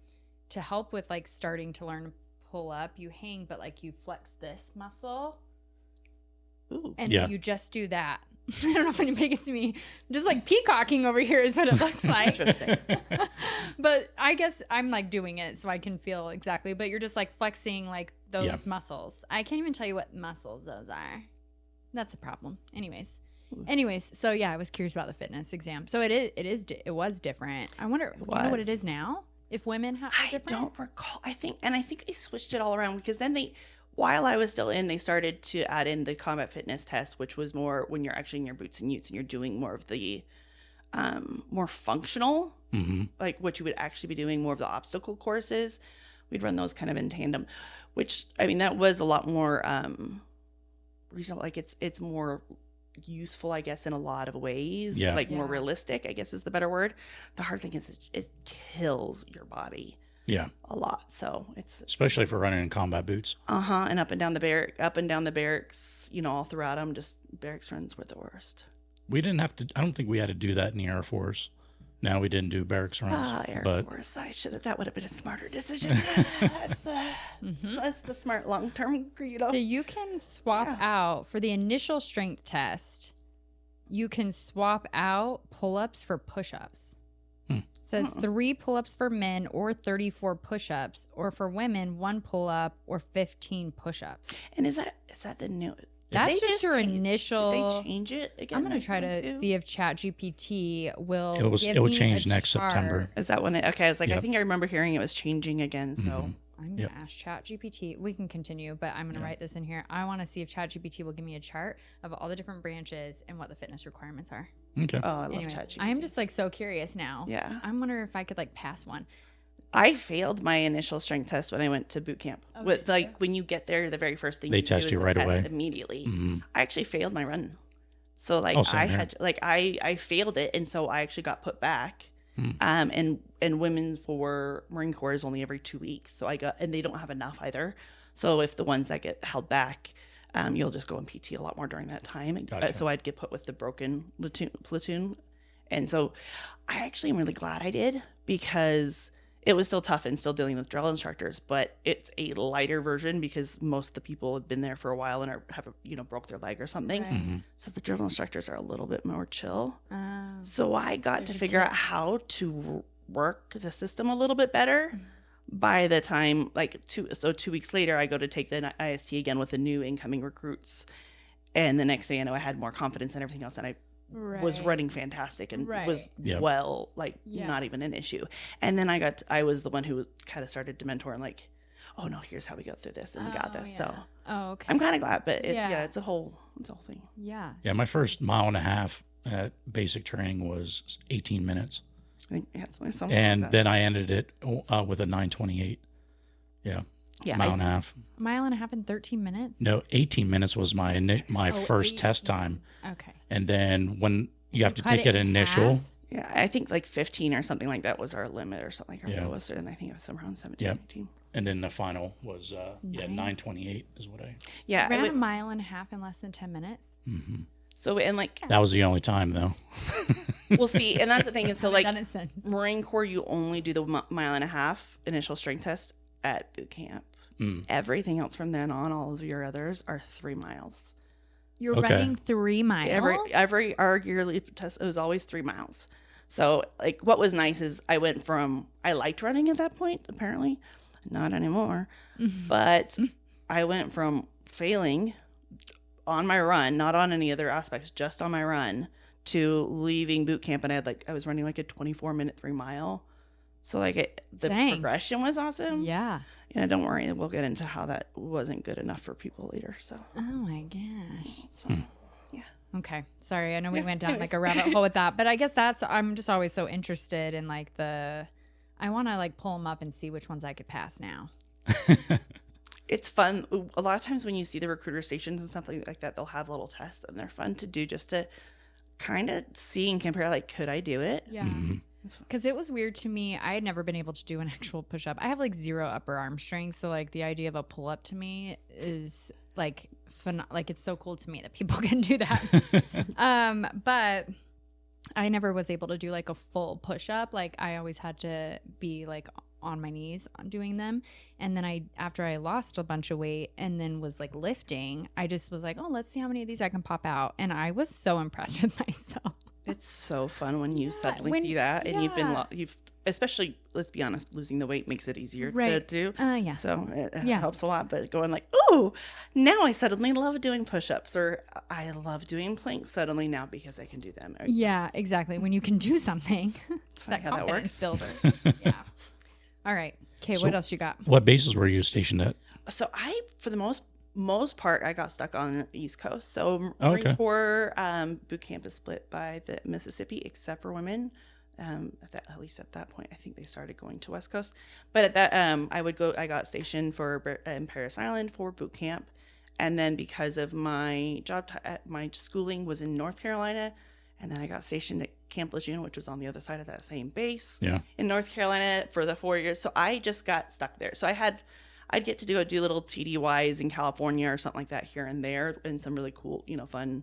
to help with like starting to learn to pull up, you hang, but like you flex this muscle. Ooh. And you just do that. I don't know if anybody can see me. I'm just like peacocking over here is what it looks like. Interesting. But I guess I'm like doing it so I can feel exactly. But you're just like flexing like those muscles. I can't even tell you what muscles those are. That's a problem. Anyways, so yeah, I was curious about the fitness exam. So it was different. I wonder, do you know what it is now? If women have different? I don't recall. I think they switched it all around because then while I was still in, they started to add in the combat fitness test, which was more when you're actually in your boots and utes and you're doing more of the more functional, like what you would actually be doing, more of the obstacle courses. We'd run those kind of in tandem, which, I mean, that was a lot more reasonable. Like it's more useful, I guess, in a lot of ways. More realistic, I guess is the better word. The hard thing is it kills your body. Yeah, a lot. So it's especially for running in combat boots. And up and down the barracks, all throughout them. Just barracks runs were the worst. We didn't have to. I don't think we had to do that in the Air Force. No, we didn't do barracks runs. Air Force. That would have been a smarter decision. That's the smart long-term credo. So you can swap out for the initial strength test. You can swap out pull-ups for push-ups. It says 3 pull-ups for men or 34 push-ups, or for women 1 pull-up or 15 push-ups. And is that the new? That's just your initial. Did they change it again? I'm going to try to see if ChatGPT will. It will change next September. Is that when it? Okay, I was like, I think I remember hearing it was changing again. So I'm going to ask ChatGPT. We can continue, but I'm going to write this in here. I want to see if ChatGPT will give me a chart of all the different branches and what the fitness requirements are. Okay. Oh, I love ChatGPT. I am just like so curious now. Yeah. I'm wondering if I could like pass one. I failed my initial strength test when I went to boot camp. When you get there, the very first thing they test you right away immediately. I actually failed my run, so I failed it, and so I actually got put back. And women's for Marine Corps is only every 2 weeks, so and they don't have enough either. So if the ones that get held back, you'll just go in PT a lot more during that time. Gotcha. So I'd get put with the broken platoon, and so I actually am really glad I did, because it was still tough and still dealing with drill instructors, but it's a lighter version because most of the people have been there for a while and have broke their leg or something. Right. So the drill instructors are a little bit more chill. So I got to figure out how to work the system a little bit better. By the time 2 weeks later, I go to take the IST again with the new incoming recruits, and the next day I know I had more confidence and everything else, and I was running fantastic and was not even an issue. And then I was the one who kind of started to mentor and oh no, here's how we go through this, and we got this. So okay, I'm kind of glad, but it's a whole thing. Yeah. My first mile and a half at basic training was 18 minutes. I think and then I ended it with a 9:28. Mile and a half. Mile and a half in 13 minutes? No, 18 minutes was my first 18. test time. Okay. And then when you have to take an initial. Yeah, I think 15 or something like that was our limit or something. And I think it was somewhere around 17, 18. And then the final was 9:28 is what I. Yeah, ran a mile and a half in less than 10 minutes. Mm-hmm. So that was the only time though. We'll see, and that's the thing is Marine Corps, you only do the mile and a half initial strength test at boot camp. Everything else from then on, all of your others are 3 miles. You're running 3 miles? Our yearly test, it was always 3 miles. So what was nice is I liked running at that point, apparently. Not anymore. But I went from failing on my run, not on any other aspects, just on my run, to leaving boot camp, and I was running a 24-minute 3 mile. So the progression was awesome. Yeah. Yeah, don't worry. We'll get into how that wasn't good enough for people later. So. Oh my gosh. So, yeah. Okay. Sorry. I know we went down like a rabbit hole with that, but I guess I'm just always so interested in like I want to like pull them up and see which ones I could pass now. It's fun. A lot of times when you see the recruiter stations and something like that, they'll have little tests and they're fun to do just to kind of see and compare, like, could I do it? Yeah. Because it was weird to me. I had never been able to do an actual push-up. I have like 0 upper arm strength. So like the idea of a pull-up to me is like like it's so cool to me that people can do that. But I never was able to do like a full push-up. Like I always had to be like on my knees on doing them. And then after I lost a bunch of weight and then was like lifting, I just was like, oh, let's see how many of these I can pop out. And I was so impressed with myself. It's so fun when you suddenly see that, and you've especially, let's be honest, losing the weight makes it easier to do. Yeah. So it helps a lot. But going like, oh, now I suddenly love doing push-ups, or I love doing planks suddenly now because I can do them. Yeah, exactly. When you can do something, that's that how confidence that works. builder. Yeah. All right. Okay. What else you got? What bases were you stationed at? So for the most part, I got stuck on the East Coast. So Marine Corps boot camp is split by the Mississippi, except for women. At least at that point, I think they started going to West Coast. But at that, I got stationed in Paris Island for boot camp, and then because of my job, my schooling was in North Carolina, and then I got stationed at Camp Lejeune, which was on the other side of that same base in North Carolina for the 4 years. So I just got stuck there. So I'd get to go do little TDYs in California or something like that here and there, and some really cool, fun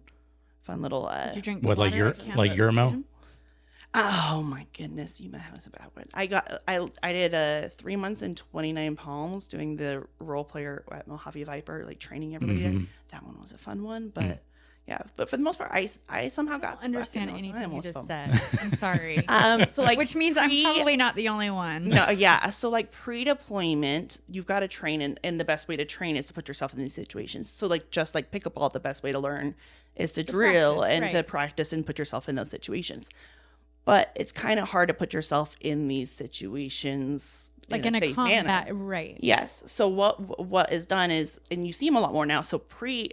little. Did you drink what, like Euramo? Oh my goodness, you might have a bad one. I did 3 months and 29 Palms doing the role player at Mojave Viper, like training everybody there. That one was a fun one, but. Yeah, but for the most part, I somehow got stuck. Understand anything you just said. I'm sorry. So like, which means I'm probably not the only one. No, yeah. So like pre-deployment, you've got to train, and the best way to train is to put yourself in these situations. So like, just like pickleball, the best way to learn is to drill practice, and to practice and put yourself in those situations. But it's kind of hard to put yourself in these situations like in a safe combat, manner. right? Yes. So what is done is, and you see them a lot more now. So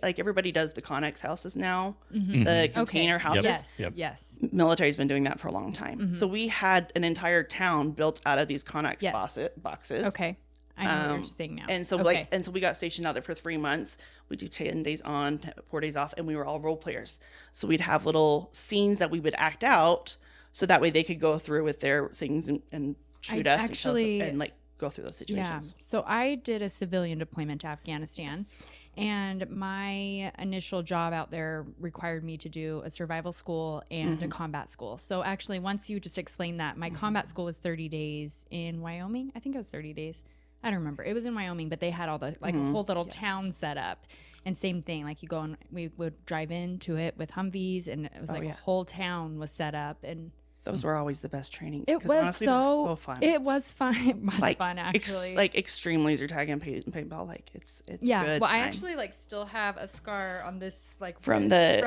like everybody does the Connex houses now, the container houses. Yes. Military's been doing that for a long time. So we had an entire town built out of these Connex boxes. Okay. I know what you're saying now. And so so we got stationed out there for 3 months. We do 10 days on, 4 days off, and we were all role players. So we'd have little scenes that we would act out, so that way they could go through with their things and shoot us and like go through those situations. Yeah. So I did a civilian deployment to Afghanistan, and my initial job out there required me to do a survival school and a combat school. So actually, once you just explain that, my combat school was 30 days in Wyoming. I think it was 30 days. I don't remember. It was in Wyoming, but they had all the like a whole little town set up. And same thing, like you go and we would drive into it with Humvees, and it was a whole town was set up, and those were always the best trainings. It was honestly, so fun. It was fun. It was like, fun actually. Like extreme laser tag and paintball. Like it's good. Well, time. I actually like still have a scar on this like from the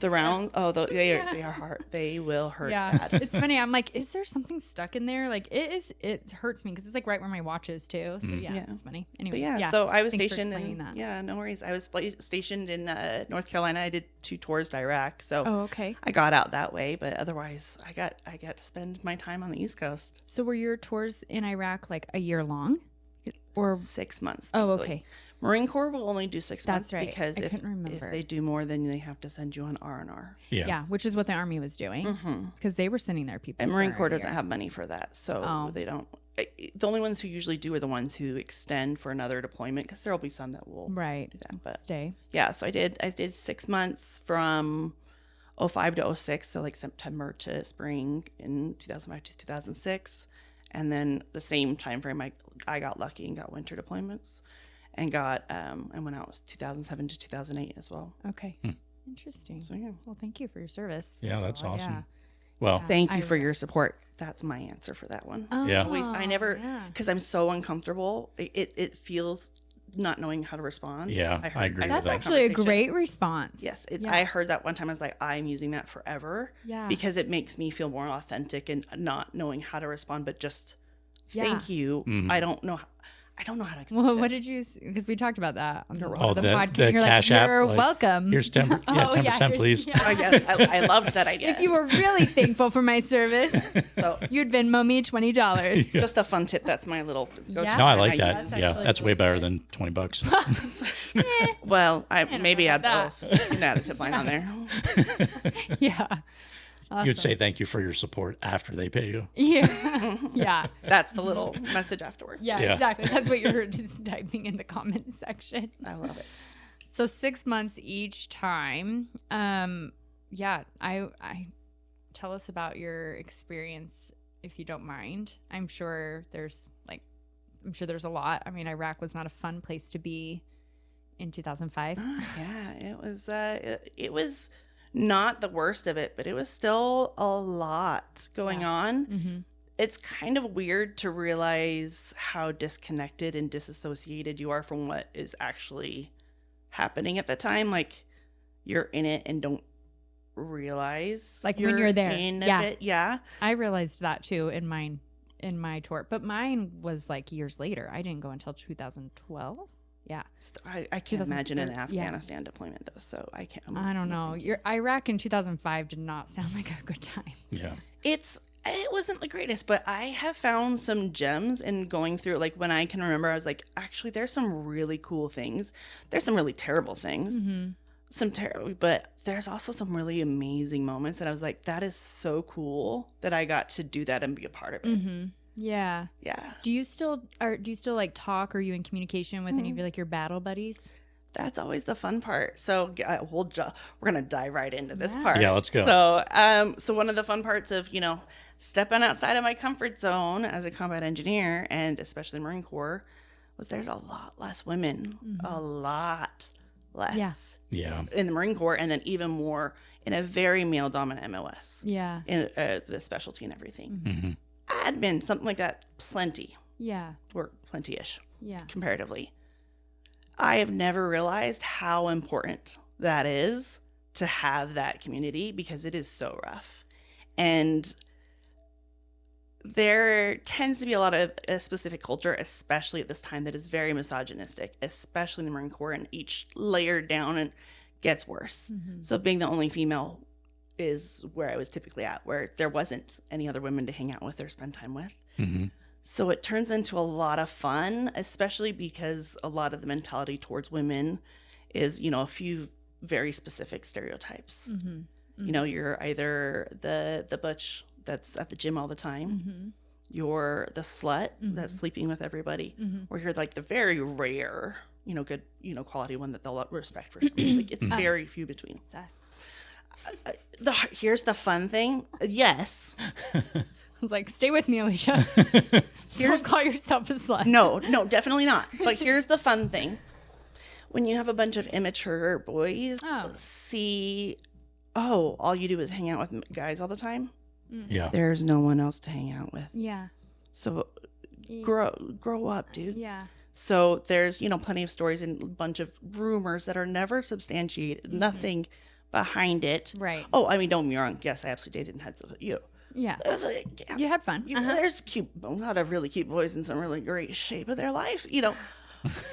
round. Oh, they are hard. They will hurt. Yeah, bad. It's funny. I'm like, is there something stuck in there? Like it hurts me because it's like right where my watch is too. So it's funny. Anyway, so I was stationed in that. Yeah, no worries. I was stationed in North Carolina. I did 2 tours to Iraq. So I got out that way, but otherwise I got to spend my time on the East Coast. So were your tours in Iraq like a year long, or 6 months? Oh, okay. Marine Corps will only do 6 months. That's right. Because if they do more, then they have to send you on R&R. Yeah, which is what the Army was doing because they were sending their people. And Marine Corps doesn't have money for that, so they don't. The only ones who usually do are the ones who extend for another deployment, because there will be some that will do that. But stay. Yeah, so I did 6 months from 05 to 06, so like September to spring in 2005 to 2006, and then the same time frame I got lucky and got winter deployments, and got I went out 2007 to 2008 as well. Okay, interesting. So yeah, well, thank you for your service. Yeah, that's awesome. Yeah. Well, thank you for your support. That's my answer for that one. I never, because I'm so uncomfortable. It feels not knowing how to respond. Yeah, I agree with that. That's actually a great response. Yes. I heard that one time. I was like, I'm using that forever. Yeah. Because it makes me feel more authentic and not knowing how to respond, but just thank you. I don't know. I don't know how to explain Well, it. what did you? Because we talked about that on the the podcast. You're Cash like, App, you're like, welcome. Here's 10%, please. Yeah. I guess I loved that idea. If you were really thankful for my service, So you'd Venmo me $20. just a fun tip. That's my little go-to. Yeah. No, I like use. that. That's Yeah, actually that's way really better good. than $20. Well, I don't maybe know add about both. You can add a tip line on there. Yeah. Awesome. You'd say thank you for your support after they pay you. Yeah. Yeah. That's the little message afterwards. Yeah, Yeah. exactly. That's what you're just typing in the comments section. I love it. So 6 months each time. Yeah, I tell us about your experience if you don't mind. I'm sure there's a lot. I mean, Iraq was not a fun place to be in 2005. Yeah, it was not the worst of it, but it was still a lot going on. Mm-hmm. It's kind of weird to realize how disconnected and disassociated you are from what is actually happening at the time. Like, you're in it and don't realize Like when you're there. in Yeah. it. Yeah. I realized that too in my tour, but mine was like years later. I didn't go until 2012. Yeah. I can't 2003, imagine an yeah. Afghanistan deployment though, so I can't. I don't know. Your Iraq in 2005 did not sound like a good time. Yeah. It wasn't the greatest, but I have found some gems in going through. Like, when I can remember, I was like, actually, there's some really cool things. There's some really terrible things. Mm-hmm. But there's also some really amazing moments. And I was like, that is so cool that I got to do that and be a part of it. Mm-hmm. Yeah. Yeah. Do you still like talk? Or are you in communication with any of your battle buddies? That's always the fun part. So we're gonna dive right into this Yeah. part. Yeah, let's go. So one of the fun parts of stepping outside of my comfort zone as a combat engineer, and especially Marine Corps, was there's a lot less women, a lot less Yeah. Yeah. in the Marine Corps, and then even more in a very male dominant MOS Yeah. in the specialty and everything. Mm-hmm. Admin, something like that, plenty Yeah. or plenty-ish Yeah. comparatively. I have never realized how important that is to have that community, because it is so rough. And there tends to be a lot of a specific culture, especially at this time, that is very misogynistic, especially in the Marine Corps, and each layer down and gets worse. Mm-hmm. So being the only female is where I was typically at, where there wasn't any other women to hang out with or spend time with. Mm-hmm. So it turns into a lot of fun, especially because a lot of the mentality towards women is, a few very specific stereotypes. Mm-hmm. You're either the butch that's at the gym all the time, Mm-hmm. you're the slut that's sleeping with everybody, or you're like the very rare, good, quality one that they'll respect for something. Like, it's very few between. It's us. Here's the fun thing. Yes. I was like, stay with me, Alicia. Don't call yourself a slut. No, definitely not. But here's the fun thing. When you have a bunch of immature boys all you do is hang out with guys all the time, Yeah. there's no one else to hang out with. Yeah. So grow up, dudes. Yeah. So there's, plenty of stories and a bunch of rumors that are never substantiated, nothing behind it. Right. Oh, I mean, don't get me wrong. Yes, I absolutely dated and had some, Yeah. yeah. You had fun. There's a lot of really cute boys in some really great shape of their life,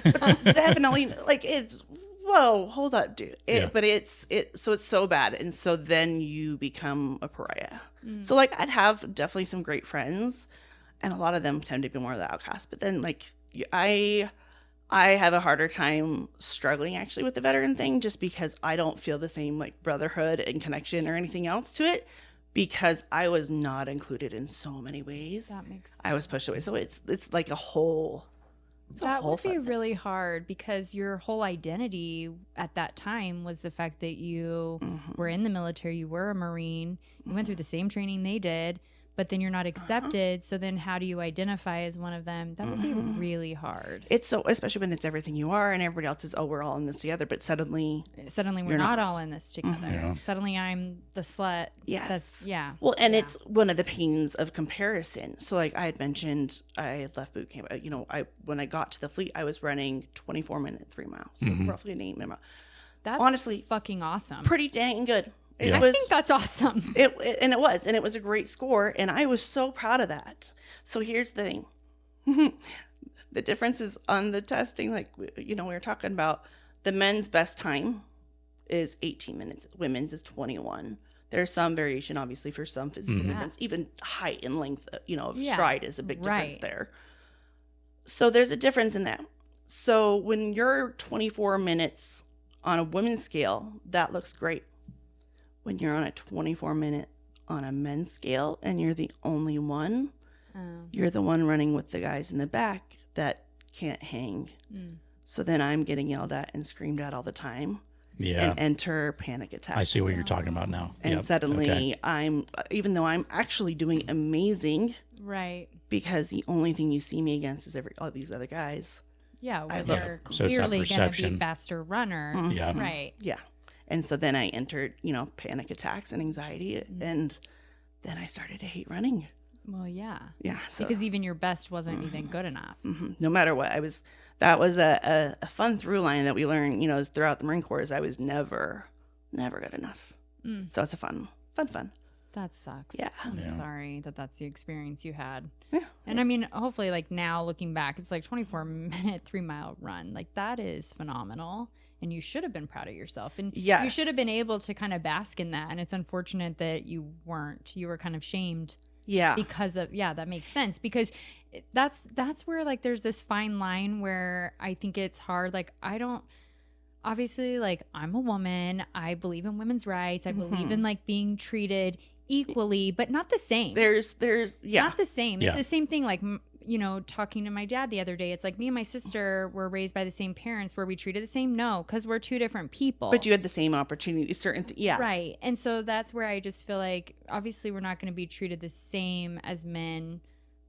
But definitely, like, it's, whoa, hold up, dude. But it's so bad. And so then you become a pariah. So, like, I'd have definitely some great friends, and a lot of them tend to be more of the outcast. But then, like, I have a harder time struggling actually with the veteran thing, just because I don't feel the same, like, brotherhood and connection or anything else to it, because I was not included in so many ways. That makes sense. I was pushed away. So it's like a whole. That would be really hard, because your whole identity at that time was the fact that you were in the military, you were a Marine, you went through the same training they did, but then you're not accepted. So then how do you identify as one of them? That would be really hard. It's so, especially when it's everything you are and everybody else is, we're all in this together, but suddenly we're not all in this together. Yeah. Suddenly I'm the slut. Yes. Well, and it's one of the pains of comparison. So, like I had mentioned, I had left boot camp. When I got to the fleet, I was running 24-minute 3 miles, so roughly an 8 minute. That's honestly fucking awesome. Pretty dang good. Yeah. I think that's awesome. It was a great score, and I was so proud of that. So here's the thing. the difference is on the testing. Like, we were talking about the men's best time is 18 minutes. Women's is 21. There's some variation, obviously, for some physical difference. Even height and length, of stride is a big difference there. So there's a difference in that. So when you're 24 minutes on a women's scale, that looks great. When you're on a 24-minute on a men's scale and you're the only one, you're the one running with the guys in the back that can't hang. So then I'm getting yelled at and screamed at all the time. Yeah. And enter panic attack. I see what you're talking about now. And suddenly even though I'm actually doing amazing. Right. Because the only thing you see me against is all these other guys. Yeah. Well, they're clearly going to be faster runner. Yeah. Right. Yeah. And so then I entered, panic attacks and anxiety. And then I started to hate running. Well, yeah. Yeah. So, because even your best wasn't even good enough. No matter what. That was a fun through line that we learned, is throughout the Marine Corps is I was never good enough. So it's a fun. That sucks. Yeah. I'm sorry that's the experience you had. Yeah. And I mean, hopefully like now looking back, it's like 24-minute 3-mile run. Like that is phenomenal. And you should have been proud of yourself. And you should have been able to kind of bask in that. And it's unfortunate that you weren't. You were kind of shamed. Yeah. Because of, that makes sense. Because that's where like there's this fine line where I think it's hard. Like obviously like I'm a woman. I believe in women's rights. I believe in like being treated equally, but not the same. There's not the same. Yeah. It's the same thing. Like, talking to my dad the other day, it's like me and my sister were raised by the same parents. Were we treated the same? No, because we're two different people. But you had the same opportunity, right. And so that's where I just feel like obviously we're not going to be treated the same as men,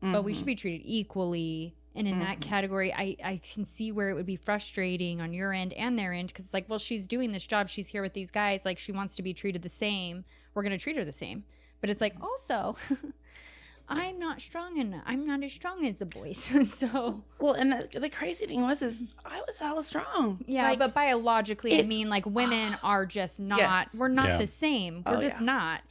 but we should be treated equally. And in that category, I can see where it would be frustrating on your end and their end because it's like, well, she's doing this job. She's here with these guys. Like she wants to be treated the same. We're going to treat her the same. But it's like also, I'm not strong enough. I'm not as strong as the boys. So well, and the crazy thing is I was hella strong. Yeah, but biologically, I mean, like women are just not. Yes. We're not the same. We're just yeah. not.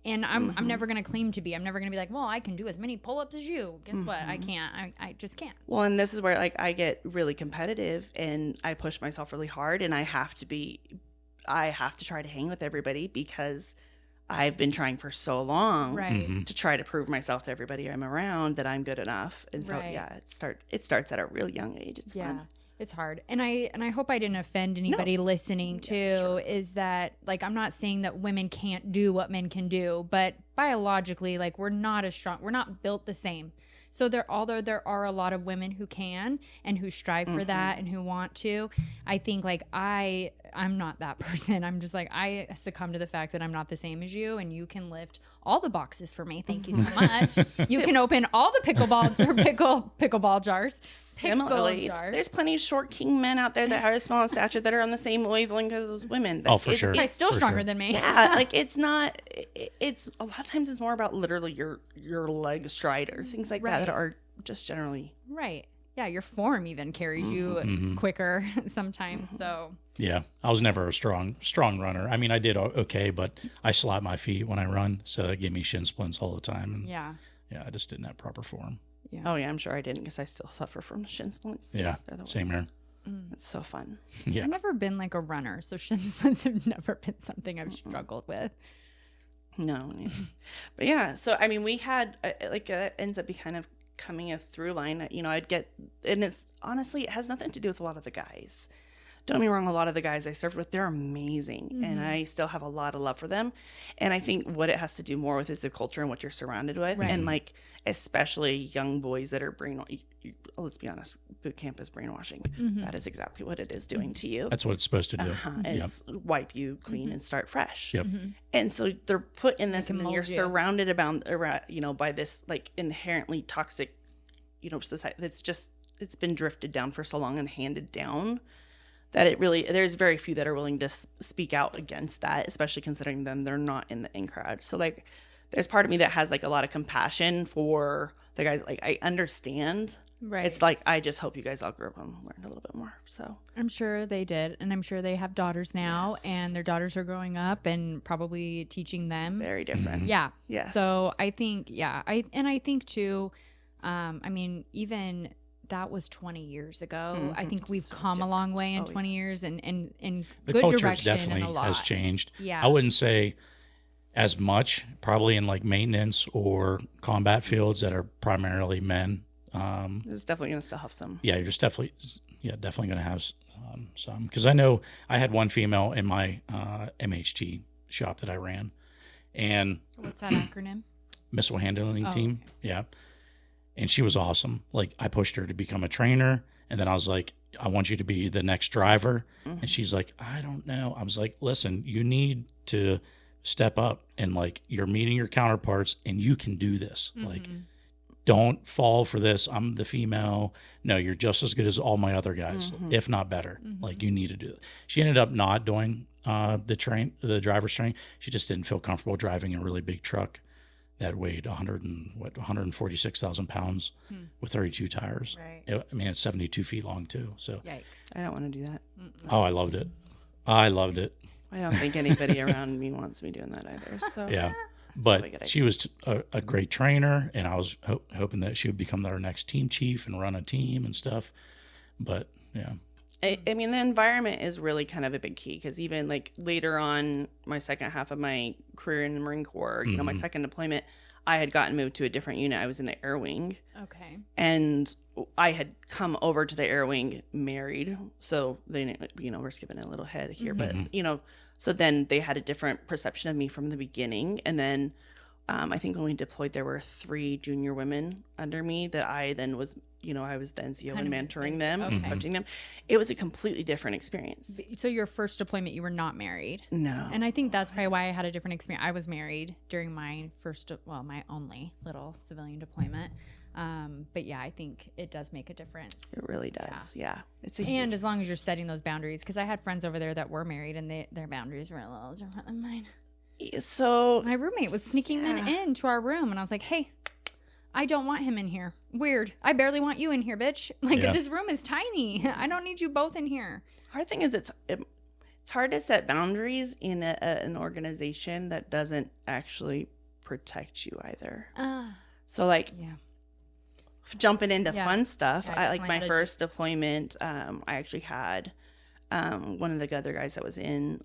And I'm never going to claim to be. I'm never going to be like, well, I can do as many pull-ups as you. Guess what? I can't. I just can't. Well, and this is where like I get really competitive and I push myself really hard and I have to try to hang with everybody because I've been trying for so long to try to prove myself to everybody I'm around that I'm good enough. And so, it starts at a really young age. It's fun. It's hard. And I hope I didn't offend anybody listening too, is that like, I'm not saying that women can't do what men can do, but biologically, like we're not as strong. We're not built the same. So although there are a lot of women who can and who strive for that and who want to, I think like I'm not that person. I'm just like, I succumb to the fact that I'm not the same as you and you can lift all the boxes for me. Thank you so much. You can open all the pickleball jars. Similarly, there's plenty of short king men out there that are small in stature that are on the same wavelength as women. For sure. It's still stronger than me. Yeah, like it's not. It's a lot of times it's more about literally your leg stride or things like that are just generally right. Yeah, your form even carries you quicker sometimes. So yeah, I was never a strong runner. I mean, I did okay, but I slap my feet when I run, so that gave me shin splints all the time. And yeah, I just didn't have proper form. Yeah. Oh yeah, I'm sure I didn't because I still suffer from shin splints. Yeah, same here. It's so fun. Yeah, I've never been like a runner, so shin splints have never been something I've struggled with. No, but yeah. So I mean, we had it ends up kind of coming a through line. I'd get, and it's honestly it has nothing to do with a lot of the guys. Don't get me wrong, a lot of the guys I served with, they're amazing, and I still have a lot of love for them. And I think what it has to do more with is the culture and what you're surrounded with, and like especially young boys that are let's be honest, boot camp is brainwashing. That is exactly what it is doing to you. That's what it's supposed to do. It's wipe you clean and start fresh. Yep. And so they're put in this, and then you're surrounded around by this like inherently toxic, society it's been drifted down for so long and handed down that there's very few that are willing to speak out against that, especially considering they're not in the in crowd. So like there's part of me that has like a lot of compassion for the guys. Like I understand. Right. It's like, I just hope you guys all grew up and learned a little bit more. So I'm sure they did. And I'm sure they have daughters now and their daughters are growing up and probably teaching them. Very different. Yeah. Yes. So I think, I think too, I mean, even that was 20 years ago. Mm-hmm. I think we've So come different. a long way in Oh, 20 yes. years and in The good culture direction definitely and a lot. has changed. Yeah. I wouldn't say as much, probably in like maintenance or combat fields that are primarily men. It's definitely going to still have some. Yeah, you're just definitely going to have some. Because I know I had one female in my MHT shop that I ran, and What's that acronym? missile handling Oh, team. okay. Yeah, and she was awesome. Like I pushed her to become a trainer, and then I was like, I want you to be the next driver. And she's like, I don't know. I was like, listen, you need to step up, and like you're meeting your counterparts, and you can do this. Like, don't fall for this. I'm the female. No, you're just as good as all my other guys, if not better. Like you need to do it. She ended up not doing the driver's training. She just didn't feel comfortable driving a really big truck that weighed 146,000 pounds with 32 tires. Right. It's 72 feet long too. So, Yikes. I don't want to do that. oh, I loved it. I loved it. I don't think anybody around me wants me doing that either. So Yeah. probably a good But she was a great trainer, and I was hoping that she would become our next team chief and run a team and stuff. But yeah. I mean, the environment is really kind of a big key, because even like later on, my second half of my career in the Marine Corps, you know, my second deployment, I had gotten moved to a different unit. I was in the Air Wing, Okay. and I had come over to the Air Wing married. So they, you know, we're skipping a little head here, but you know, so then they had a different perception of me from the beginning. And then I think when we deployed, there were 3 junior women under me that I then was, you know, I was then CEO Kind and of mentoring like- them, okay. coaching them. It was a completely different experience. So your first deployment, you were not married. No. And I think that's probably why I had a different experience. I was married during my my only little civilian deployment. But yeah, I think it does make a difference. It really does. Yeah. It's a And huge, as long as you're setting those boundaries, because I had friends over there that were married and their boundaries were a little different than mine. so My roommate was sneaking them into our room, and I was like, hey, I don't want him in here. Weird. I barely want you in here, bitch. Like, Yeah. this room is tiny. I don't need you both in here. hard thing is it's hard to set boundaries in an organization that doesn't actually protect you either. So like Yeah. jumping into Yeah. fun stuff, Yeah, I like definitely my had a- first deployment. I actually had one of the other guys that was in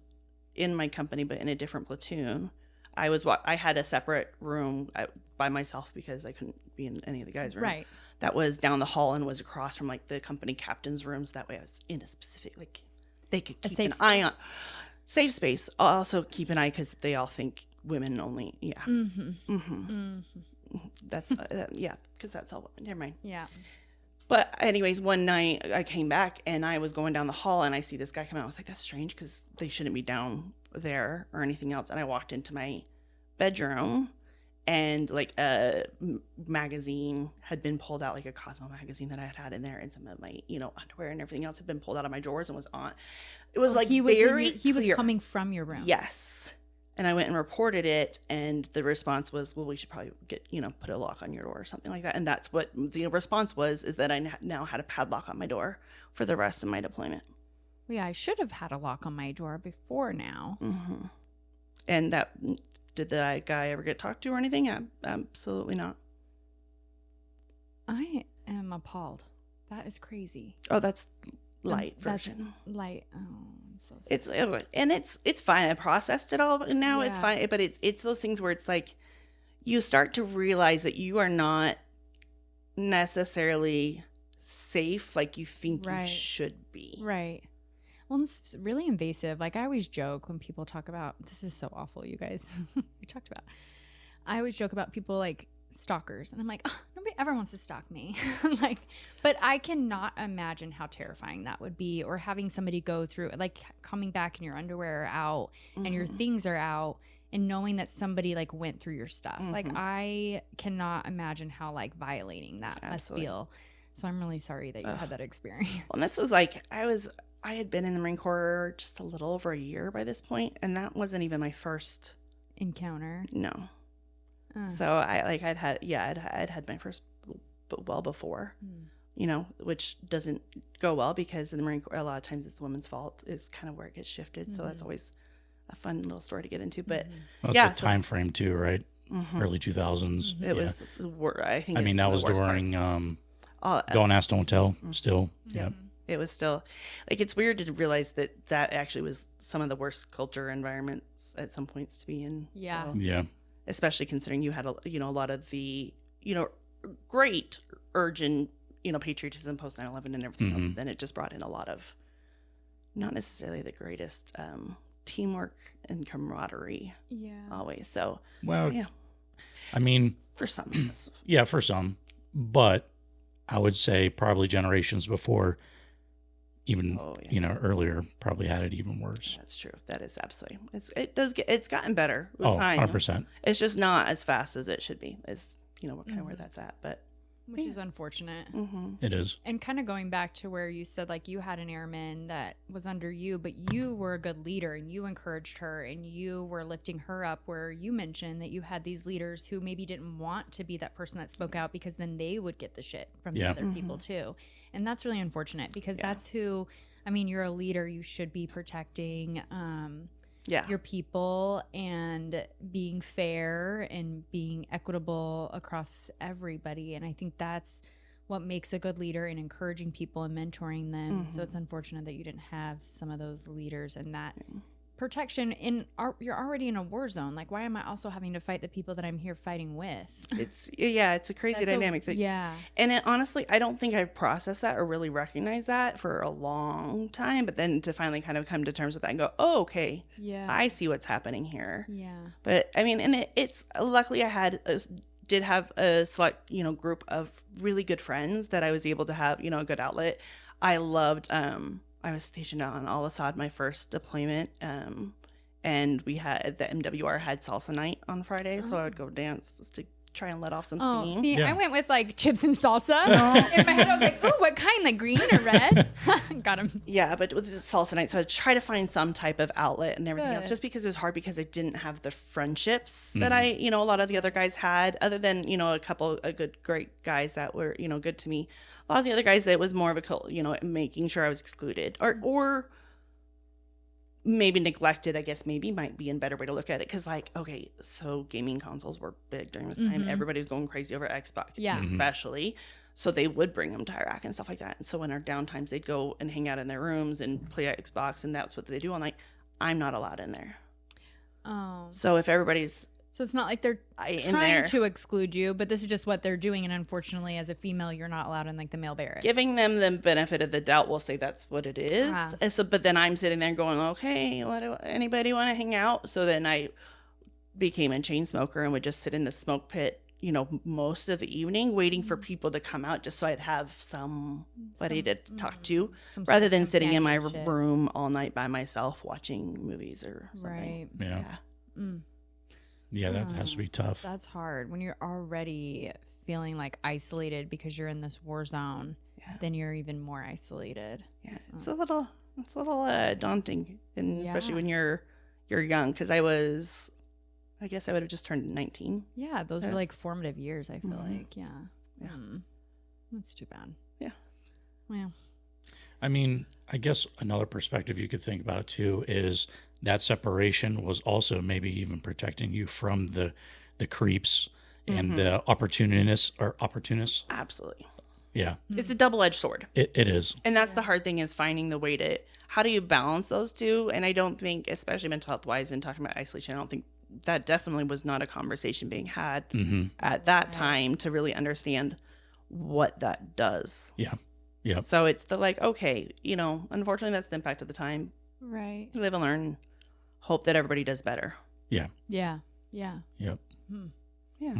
my company, but in a different platoon. I had a separate room by myself because I couldn't be in any of the guys' rooms. Right. That was down the hall and was across from like the company captain's rooms. That way I was in a specific, like they could keep an safe eye on safe space. Also keep an eye because they all think women only. Yeah. That's yeah, because that's all women. Never mind. Yeah. But anyways, one night I came back and I was going down the hall and I see this guy come out. I was like, that's strange because they shouldn't be down there or anything else. And I walked into my bedroom and like a magazine had been pulled out, like a Cosmo magazine that I had in there, and some of my, you know, underwear and everything else had been pulled out of my drawers and was on. It was like He was he was coming from your room. Yes. And I went and reported it, and the response was, well, we should probably put a lock on your door or something like that. And that's what the response was, is that I now had a padlock on my door for the rest of my deployment. Well, yeah, I should have had a lock on my door before now. And did the guy ever get talked to or anything? Absolutely not. I am appalled. That is crazy. Oh, that's light That's version. light. Oh, I'm so sorry. It's fine. I processed it all now. It's Yeah. fine. But it's those things where it's like you start to realize that you are not necessarily safe like you think Right. you should be. Right. Well, it's really invasive. Like, I always joke when people talk about, this is so awful, you guys. We talked about, I always joke about people like stalkers. And I'm like, oh, nobody ever wants to stalk me. Like, but I cannot imagine how terrifying that would be, or having somebody go through, like coming back and your underwear are out and your things are out, and knowing that somebody like went through your stuff. Like, I cannot imagine how like violating that must feel. So I'm really sorry that you had that experience. Well, and this was like, I had been in the Marine Corps just a little over a year by this point, and that wasn't even my first Encounter. no. So I'd had my first well before, you know, which doesn't go well because in the Marine Corps a lot of times it's the woman's fault. It's kind of where it gets shifted. So that's always a fun little story to get into. But Well, yeah, it's the time frame too, right? Early 2000s. it was. I think. I mean, it's that the was worst during parts. Don't ask, don't tell. Still, yeah. It was still like, it's weird to realize that actually was some of the worst culture environments at some points to be in. Yeah. So, yeah, especially considering you had a lot of the great urge and patriotism post 9/11 and everything else. But then it just brought in a lot of not necessarily the greatest teamwork and camaraderie. Yeah. Always. So well, yeah. I mean, For some. yeah, for some, but I would say probably generations before, even earlier, probably had it even worse. That's true. That is absolutely. It's gotten better with time. 100%. It's just not as fast as it should be. Is kind of where that's at, but which is unfortunate. It is. And kind of going back to where you said, like, you had an airman that was under you, but you were a good leader and you encouraged her and you were lifting her up, where you mentioned that you had these leaders who maybe didn't want to be that person that spoke out, because then they would get the shit from the other people too. And that's really unfortunate, because that's who, I mean, you're a leader. You should be protecting your people and being fair and being equitable across everybody. And I think that's what makes a good leader, and encouraging people and mentoring them. So it's unfortunate that you didn't have some of those leaders and that protection. You're already in a war zone. Like, why am I also having to fight the people that I'm here fighting with? It's a crazy dynamic. And honestly, I don't think I've processed that or really recognized that for a long time. But then to finally kind of come to terms with that and go, oh, okay, I see what's happening here. Yeah. But I mean, and it's luckily I did have a select, group of really good friends that I was able to have, a good outlet. I loved, I was stationed out on Al-Assad my first deployment, and we had the MWR had salsa night on Friday, so I would go dance just to try and let off some steam. See, I went with like chips and salsa. In my head, I was like, "Ooh, what kind? Like green or red?" Got him. Yeah, but with salsa night, so I try to find some type of outlet and everything else. Just because it was hard, because I didn't have the friendships that a lot of the other guys had, other than a couple of great guys that were good to me. A lot of the other guys, that was more of a making sure I was excluded or maybe neglected, I guess maybe might be a better way to look at it. Because okay, so gaming consoles were big during this time. Everybody was going crazy over Xbox, especially. So they would bring them to Iraq and stuff like that. And so in our downtimes, they'd go and hang out in their rooms and play Xbox, and that's what they do all night. I'm not allowed in there. Oh. So if everybody's... So it's not like they're trying to exclude you, but this is just what they're doing. And unfortunately, as a female, you're not allowed in like the male barracks. Giving them the benefit of the doubt, we'll say that's what it is. And so, but then I'm sitting there going, okay, anybody want to hang out? So then I became a chain smoker and would just sit in the smoke pit, most of the evening, waiting for people to come out, just so I'd have somebody to talk to, rather than sitting in my room all night by myself watching movies or something. Right. Yeah. Yeah, that has to be tough. That's hard when you're already feeling like isolated because you're in this war zone. Then you're even more isolated. Yeah, it's a little daunting, and especially when you're young. Because I guess I would have just turned 19. Yeah, those were like formative years. I feel like, that's too bad. Yeah. Well, I mean, I guess another perspective you could think about too is that separation was also maybe even protecting you from the creeps and the opportunists. Absolutely. Yeah. It's a double-edged sword. It is. And that's the hard thing, is finding the way to, how do you balance those two? And I don't think, especially mental health wise and talking about isolation, I don't think that definitely was not a conversation being had at that time to really understand what that does. Yeah. Yeah. So it's okay, unfortunately that's the impact of the time. Right. Live and learn. Hope that everybody does better. Yeah. Yeah. Yeah. Yep. Yeah.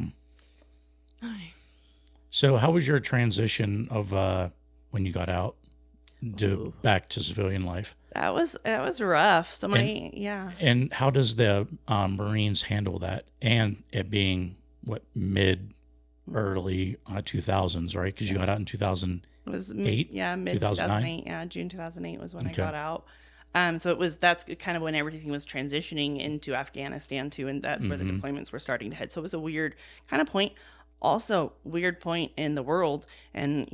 So how was your transition of when you got out back to civilian life? That was rough. So many, And how does the Marines handle that? And it being early 2000s, right? Because you got out in 2008. It was mid 2008. Yeah, June 2008 was when I got out. So that's kind of when everything was transitioning into Afghanistan too, and that's where the deployments were starting to head. So it was a weird kind of point. Also, weird point in the world, and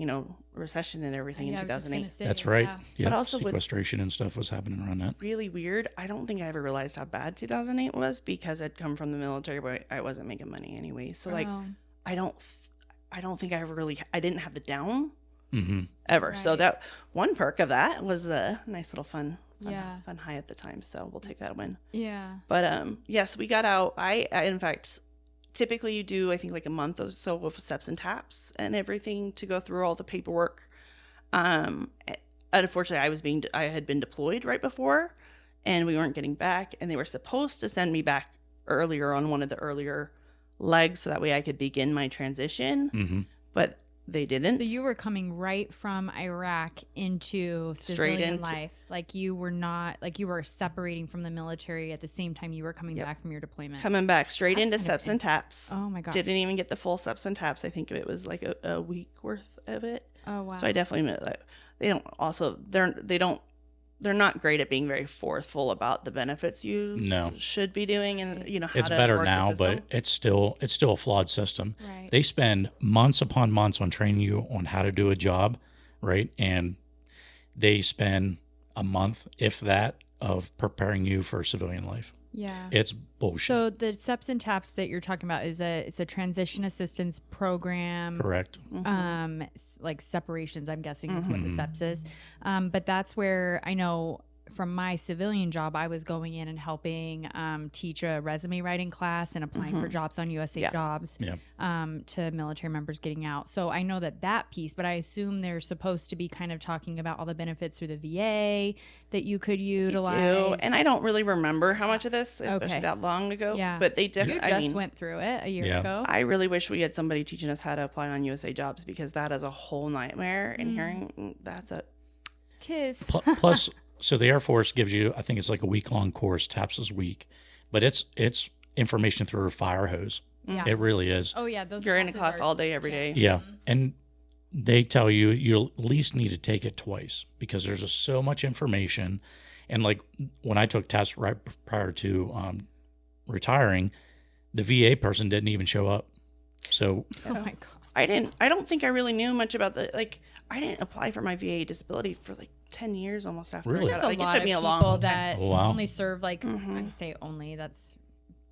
recession and everything in 2008. That's right. Yeah, but also sequestration and stuff was happening around that. Really weird. I don't think I ever realized how bad 2008 was, because I'd come from the military, but I wasn't making money anyway. So I don't think I didn't have the down ever. So Right. that one perk of that was a nice little fun Yeah. high at the time. So we'll take that win. Yeah. But yes, we got out. I in fact, typically you do, I think, like a month or so of steps and taps and everything to go through all the paperwork. Unfortunately, I had been deployed right before, and we weren't getting back, and they were supposed to send me back earlier on one of the earlier legs so that way I could begin my transition, but they didn't. So you were coming right from Iraq into civilian life. Like you were not, like you were separating from the military at the same time you were coming back from your deployment. Coming back straight That's into kind of steps and taps. Oh my God. Didn't even get the full steps and taps. I think it was like a week worth of it. Oh wow. So I definitely, they're not great at being very forthful about the benefits you should be doing, and how it's to better work now, the system. but it's still a flawed system. Right. They spend months upon months on training you on how to do a job, right? And they spend a month, if that, of preparing you for civilian life. Yeah. It's bullshit. So the steps and taps that you're talking about it's a transition assistance program. Correct. Like separations, I'm guessing is what the steps is. But that's where I know from my civilian job, I was going in and helping teach a resume writing class and applying for jobs on USA Jobs to military members getting out. So I know that piece, but I assume they're supposed to be kind of talking about all the benefits through the VA that you could utilize. And I don't really remember how much of this, especially that long ago. Yeah. But they You definitely, just went through it a year ago. I really wish we had somebody teaching us how to apply on USA Jobs, because that is a whole nightmare. And hearing Tis. Plus, so the Air Force gives you, I think it's like a week-long course, TAPS is week, but it's information through a fire hose. Yeah. It really is. Oh yeah, those you're in a classes class are- all day, every day. Yeah. And they tell you you'll at least need to take it twice because there's just so much information. And like when I took TAPS right prior to retiring, the VA person didn't even show up. So Oh my God. I don't think I really knew much about I didn't apply for my VA disability for like 10 years almost after. Really? I There's got a it. Like, lot it took of me a people long time. that Oh, wow. only serve like I say only, that's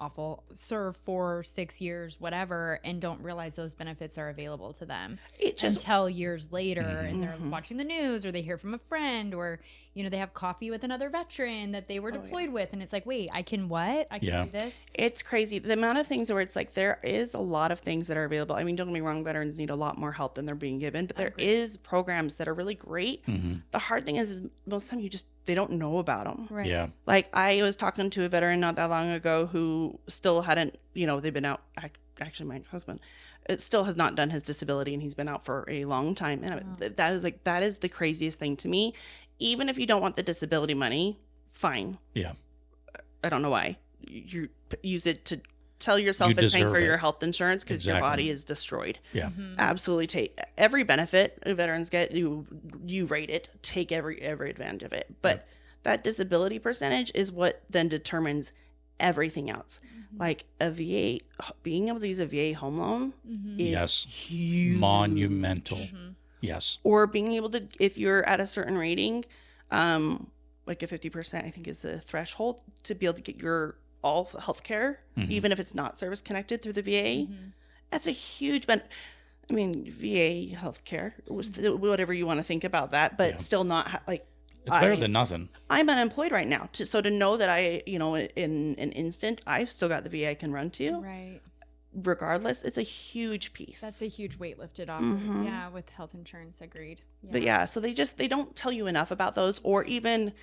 awful, serve 4 or 6 years, whatever, and don't realize those benefits are available to them until years later, and they're watching the news or they hear from a friend, or they have coffee with another veteran that they were deployed with, and it's like, wait, I can do this. It's crazy the amount of things where it's like there is a lot of things that are available. I mean, don't get me wrong, veterans need a lot more help than they're being given, but there is programs that are really great. The hard thing is most of the time they don't know about them. Right. yeah. Like I was talking to a veteran not that long ago who still hadn't, they've been out. Actually, my ex-husband, it still has not done his disability, and he's been out for a long time. And that is the craziest thing to me. Even if you don't want the disability money, fine. Yeah. I don't know why you use it to tell yourself it's paying for your health insurance because your body is destroyed. Yeah. Absolutely, take every benefit veterans get. You rate it. Take every advantage of it. But that disability percentage is what then determines everything else. Like a VA, being able to use a VA home loan is huge. Monumental. Yes. Or being able to, if you're at a certain rating, like a 50%, I think is the threshold to be able to get your all health care, even if it's not service connected through the VA. That's a huge benefit. I mean, VA health care, whatever you want to think about that, but still not like. It's better than nothing. I'm unemployed right now. So to know that in an instant, I've still got the VA I can run to. Right. Regardless, it's a huge piece. That's a huge weight lifted off. Yeah, with health insurance, agreed. But so they don't tell you enough about those, or even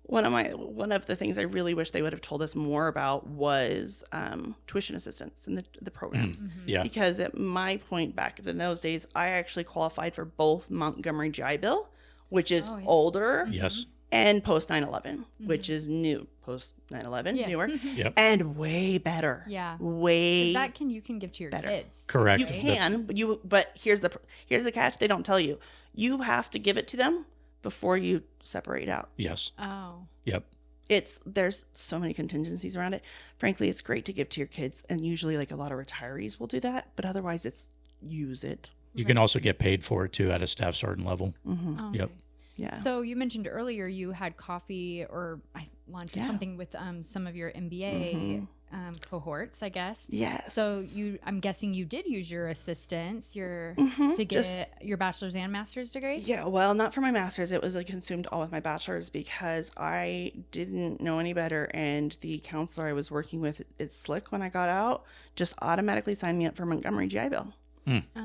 one of the things I really wish they would have told us more about was tuition assistance and the programs. Yeah. Because at my point back in those days, I actually qualified for both Montgomery GI Bill, which is older. Yes. And post 9/11, which is new. Post 9/11, newer, and way better. Yeah, way you can give to your kids. Correct. You can, but here's the catch. They don't tell you. You have to give it to them before you separate out. Yes. Oh. Yep. There's so many contingencies around it. Frankly, it's great to give to your kids, and usually like a lot of retirees will do that. But otherwise, it's use it. You can also get paid for it too at a staff sergeant level. Oh, Yep. nice. Yeah. So you mentioned earlier you had coffee or lunch or something with some of your MBA cohorts, I guess. Yes. So I'm guessing you did use your assistants to get your bachelor's and master's degree? Yeah, well, not for my master's. It was consumed all with my bachelor's because I didn't know any better. And the counselor I was working with at Slick when I got out just automatically signed me up for Montgomery GI Bill,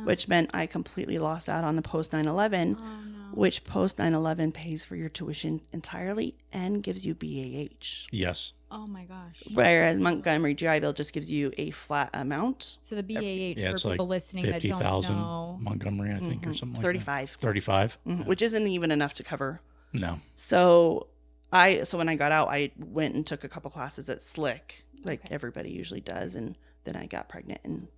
which meant I completely lost out on the post 9/11, which post 9/11 pays for your tuition entirely and gives you BAH. Yes. Oh my gosh. Whereas Montgomery GI Bill just gives you a flat amount. So the BAH for it's people like listening that don't 50,000 know. Montgomery, I think, or something like 35. that. 35. Which isn't even enough to cover. No. So when I got out, I went and took a couple classes at Slick, like everybody usually does, and then I got pregnant and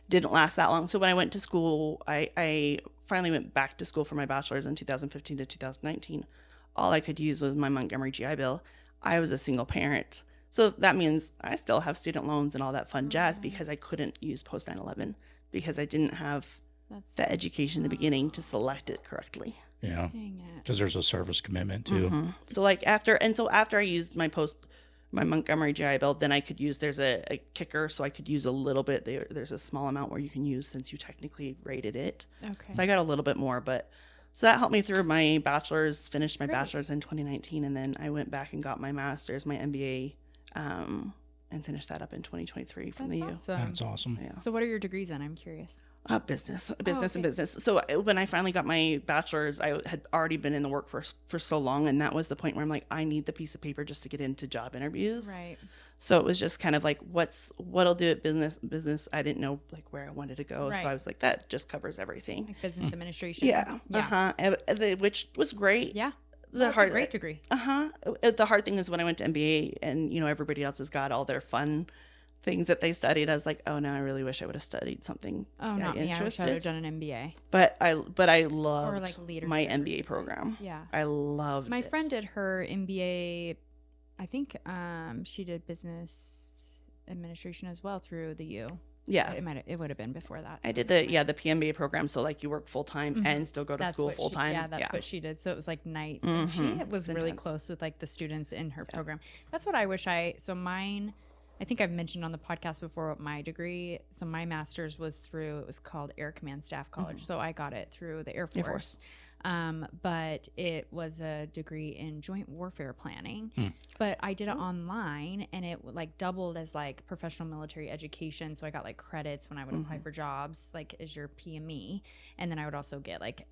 didn't last that long. So when I went to school, I finally went back to school for my bachelor's in 2015 to 2019. All I could use was my Montgomery GI Bill. I was a single parent. So that means I still have student loans and all that fun jazz because I couldn't use post 9/11 because I didn't have the education in the beginning to select it correctly. Yeah. Dang it. Because there's a service commitment too. So after I used my Montgomery GI Bill, then I could use, there's a kicker, so I could use a little bit. There's a small amount where you can use since you technically rated it. Okay. So I got a little bit more, so that helped me through my bachelor's, finished my bachelor's in 2019, and then I went back and got my master's, my MBA, and finished that up in 2023 from the U. Awesome. That's awesome. Yeah. So what are your degrees in? I'm curious. Business and business. So when I finally got my bachelor's, I had already been in the workforce for so long, and that was the point where I'm like, I need the piece of paper just to get into job interviews. Right. So it was just kind of like, what'll do at business. I didn't know like where I wanted to go, Right. so I was like, that just covers everything. Like business administration. Yeah. Which was great. Yeah. The That's a great degree. The hard thing is when I went to MBA and everybody else has got all their fun things that they studied. I was like, oh no, I really wish I would have studied something. Oh, not me. I wish I would have done an MBA. But I loved Or like leadership my or MBA something. program. Yeah. I loved My it. friend did her MBA. I think she did business administration as well through the U. Yeah. It would have been before that. I did the PMBA program, so like you work full time and still go to school full time. Yeah, that's what she did. So it was like night. She was really close with like the students in her program. That's what I wish mine, I think I've mentioned on the podcast before what my degree. So my master's was it was called Air Command Staff College. So I got it through the Air Force. But it was a degree in joint warfare planning, but I did it online and it like doubled as like professional military education. So I got like credits when I would apply for jobs, like as your PME. And then I would also get like,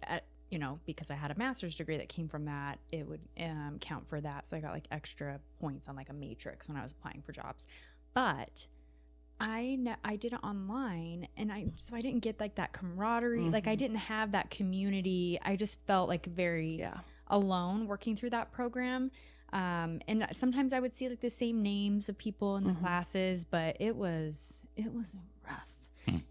because I had a master's degree that came from that, it would count for that. So I got like extra points on like a matrix when I was applying for jobs. But I did it online, and I didn't get like that camaraderie. Like I didn't have that community. I just felt like very alone working through that program. And sometimes I would see like the same names of people in the classes, but it was rough.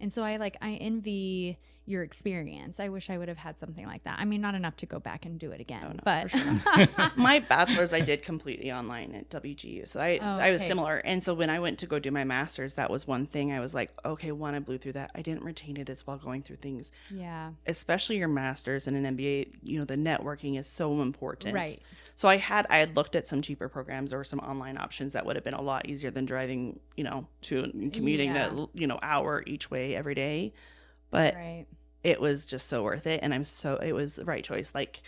And so I envy your experience. I wish I would have had something like that. I mean, not enough to go back and do it again, but for sure. My bachelor's I did completely online at WGU. So I was similar. And so when I went to go do my master's, that was one thing I was like, okay, I blew through that. I didn't retain it as well going through things. Yeah. Especially your master's and an MBA, the networking is so important. Right. So I had looked at some cheaper programs or some online options that would have been a lot easier than driving, to commuting that, hour each way every day. But it was just so worth it. And it was the right choice. Like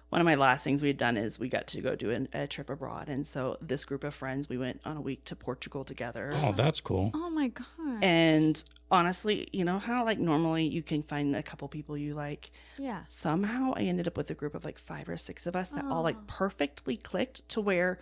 one of my last things we had done is we got to go do a trip abroad. And so this group of friends, we went on a week to Portugal together. Oh, that's cool. Oh my God. And honestly, you know how like normally you can find a couple people you like? Yeah. Somehow I ended up with a group of like 5 or 6 of us that all like perfectly clicked to where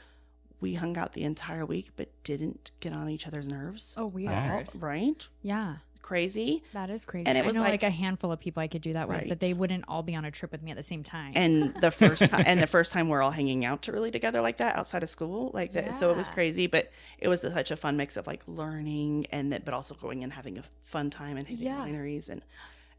we hung out the entire week but didn't get on each other's nerves. Oh, weird. Right? Yeah. Crazy. That is crazy. And it I was know like a handful of people I could do that with, Right. but they wouldn't all be on a trip with me at the same time. And the first time we're all hanging out really together like that outside of school, like that. So it was crazy, but it was such a fun mix of like learning but also going and having a fun time and hitting wineries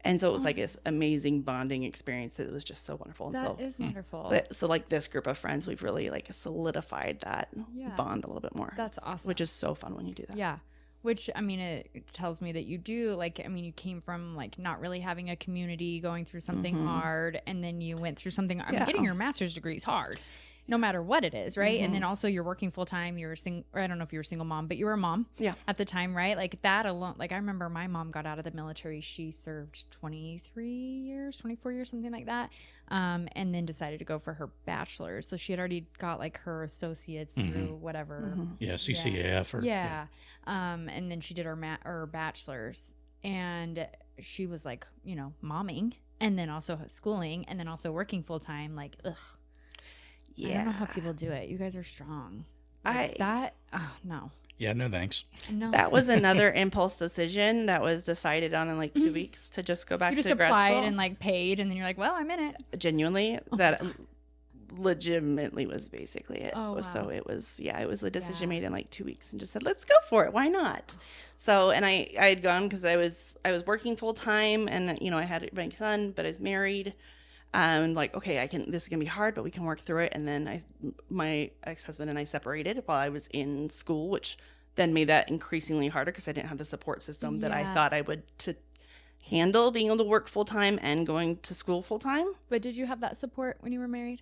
and so it was like this amazing bonding experience that was just so wonderful. That is wonderful. So like this group of friends, we've really like solidified that bond a little bit more. That's awesome. Which is so fun when you do that. Yeah. Which, I mean, it tells me that you do, you came from, not really having a community, going through something hard, and then you went through something. I mean, getting your master's degree is hard. no matter what it is, right? And then also you're working full time. You're or I don't know if you were a single mom, but you were a mom at the time, right? Like that alone. Like I remember my mom got out of the military. She served 24 years, something like that. And then decided to go for her bachelor's. So she had already got like her associates through whatever. Yeah, CCAF. And then she did her bachelor's, and she was like, you know, momming and then also schooling and then also working full time. Like, ugh. Yeah. I don't know how people do it. You guys are strong. Like no. Yeah, no thanks. No. That was another impulse decision that was decided on in like 2 weeks to just go back to grad school. You just applied and like paid, and then you're like, well, I'm in it. Genuinely, that legitimately was basically it. Oh, wow. So it was the decision made in like 2 weeks, and just said, let's go for it. Why not? So, and I had gone because I was working full time, and you know, I had my son, but I was married. Like, okay, this is gonna be hard, but we can work through it. And then my ex-husband and I separated while I was in school, which then made that increasingly harder because I didn't have the support system that I thought I would to handle being able to work full time and going to school full time. But did you have that support when you were married?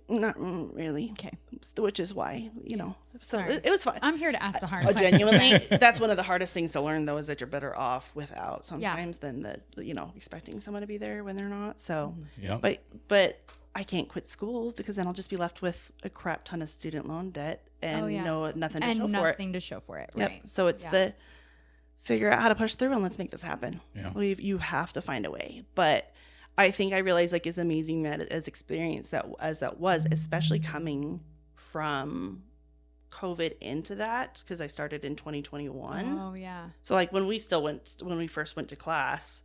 Not really. Okay. Which is why, you know, so it was fine. I'm here to ask the hard questions. Genuinely, that's one of the hardest things to learn, though, is that you're better off without sometimes than you know, expecting someone to be there when they're not. So, but I can't quit school because then I'll just be left with a crap ton of student loan debt and nothing to show for it. Nothing to show for it, right? Yep. So it's the figure out how to push through and let's make this happen. Yeah. You have to find a way. But I think I realized, like, as amazing that as experience that was, especially coming from COVID into that, because I started in 2021. Oh yeah. So like when we first went to class,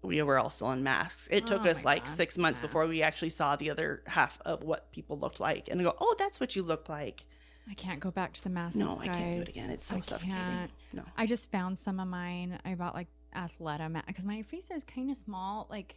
we were all still in masks. It took us like 6 months before we actually saw the other half of what people looked like, and go, oh, that's what you look like. I can't go back to the masks. No, I can't do it again. It's so suffocating. No. I just found some of mine. I bought like Athleta mask because my face is kind of small. Like.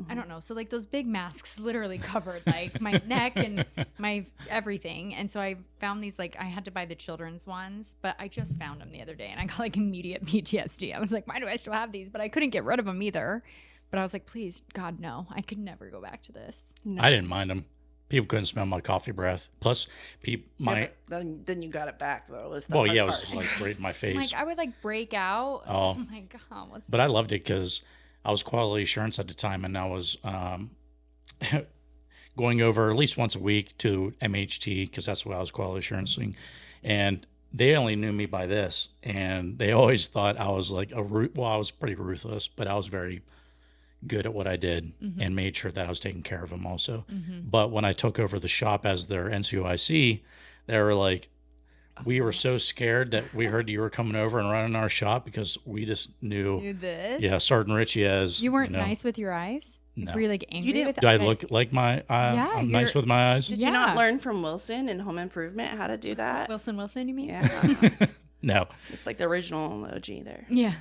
I don't know. So like those big masks literally covered like my neck and my everything. And so I found these, like, I had to buy the children's ones, but I just found them the other day and I got like immediate PTSD. I was like, why do I still have these? But I couldn't get rid of them either. But I was like, please, God, no, I could never go back to this. No. I didn't mind them. People couldn't smell my coffee breath. Plus, then you got it back though. It was like right in my face. Like I would like break out. Oh my God. But I loved it because I was quality assurance at the time, and I was going over at least once a week to MHT because that's what I was quality assurancing. And they only knew me by this, and they always thought I was like I was pretty ruthless, but I was very good at what I did and made sure that I was taking care of them also. But when I took over the shop as their NCOIC, they were like, we were so scared that we heard you were coming over and running our shop because we just knew this. Yeah, Sergeant Richie as you weren't nice with your eyes. No. Were you like angry with? Do I look like my? I'm nice with my eyes. Did you not learn from Wilson in Home Improvement how to do that? Wilson, you mean? Yeah. No. It's like the original OG there. Yeah,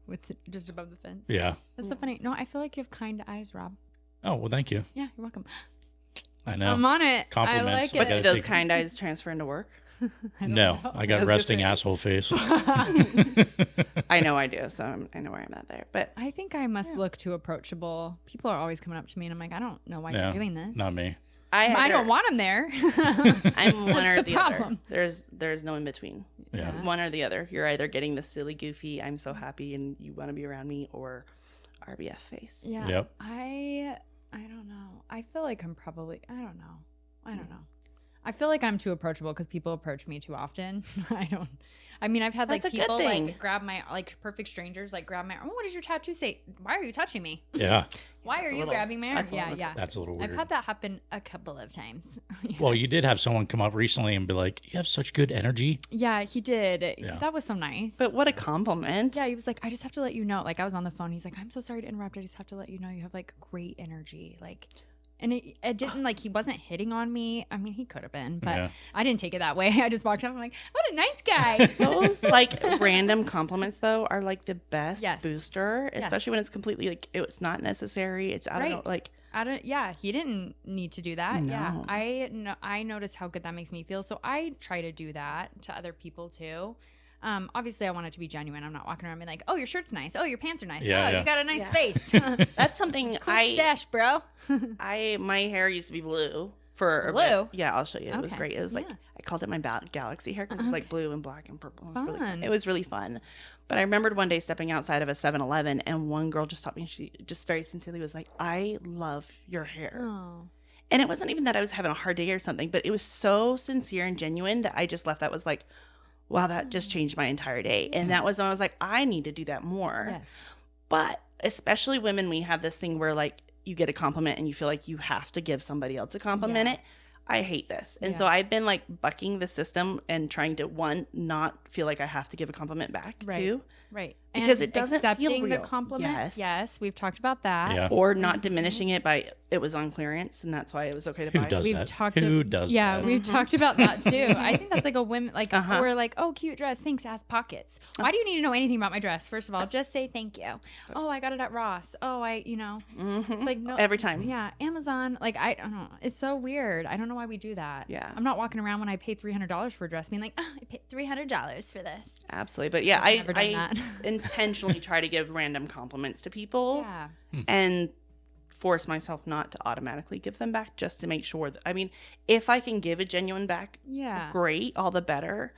with just above the fence. Yeah. That's so funny. No, I feel like you have kind eyes, Rob. Oh well, thank you. Yeah, you're welcome. I know. I'm on it. Compliments. I like it. But do those kind eyes transfer into work? No, I got resting asshole face. I know I do, so I know where I'm at there. But I think I must look too approachable. People are always coming up to me, and I'm like, I don't know why you're doing this. Not me. I don't want them there. I'm one or the problem. Other. There's no in between. Yeah. One or the other. You're either getting the silly, goofy, I'm so happy and you want to be around me, or RBF face. Yeah. Yep. I don't know. I feel like I'm probably. I don't know. I feel like I'm too approachable because people approach me too often. I mean, I've had like people like grab my, like perfect strangers, like grab my, oh, what does your tattoo say? Why are you touching me? Yeah. Why are you grabbing my arm? Yeah. That's a little weird. I've had that happen a couple of times. Yeah. Well, you did have someone come up recently and be like, you have such good energy. Yeah, he did. Yeah. That was so nice. But what a compliment. Yeah, he was like, I just have to let you know. Like I was on the phone. He's like, I'm so sorry to interrupt. I just have to let you know you have like great energy. Like, and it didn't like, he wasn't hitting on me. I mean, he could have been, but I didn't take it that way. I just walked up. I'm like, what a nice guy. Those like random compliments though are like the best booster, especially when it's completely like it's not necessary. It's I don't know, like he didn't need to do that. No. Yeah, I notice how good that makes me feel. So I try to do that to other people too. Obviously I want it to be genuine. I'm not walking around being like, oh, your shirt's nice. Oh, your pants are nice. You got a nice face. That's something cool stash, bro. My hair used to be blue for Blue? Yeah, I'll show you. It was Okay. great. It was like, Yeah. I called it my galaxy hair because it's like blue and black and purple. It was really Fun. It was really fun. But I remembered one day stepping outside of a 7-Eleven and one girl just stopped me. She just very sincerely was like, I love your hair. Oh. And it wasn't even that I was having a hard day or something, but it was so sincere and genuine that I just left that was like, wow, that just changed my entire day. And that was when I was like, I need to do that more. Yes. But especially women, we have this thing where like you get a compliment and you feel like you have to give somebody else a compliment. Yeah. It. I hate this. And Yeah. so I've been like bucking the system and trying to, one, not feel like I have to give a compliment back, Right. too. Right. Because And it doesn't feel accepting the real. compliments. Yes. Yes. We've talked about that. Yeah. Or not diminishing it by it was on clearance and that's why it was okay to Who buy. does We've that? talked Who ab- does Yeah, that? we've talked about that too. I think that's like a women like Uh-huh. we're like, oh, cute dress, thanks, it has pockets. Why do you need to know anything about my dress? First of all, just say thank you. Oh, I got it at Ross. Oh, it's like no Every time. Yeah, Amazon. Like I don't know. It's so weird. I don't know why we do that. Yeah. I'm not walking around when I paid $300 for a dress being like, oh, I paid $300 for this. Absolutely. But yeah, I've never done I that. intentionally try to give random compliments to people Yeah. and force myself not to automatically give them back just to make sure that, I mean, if I can give a genuine back, Yeah. great, all the better.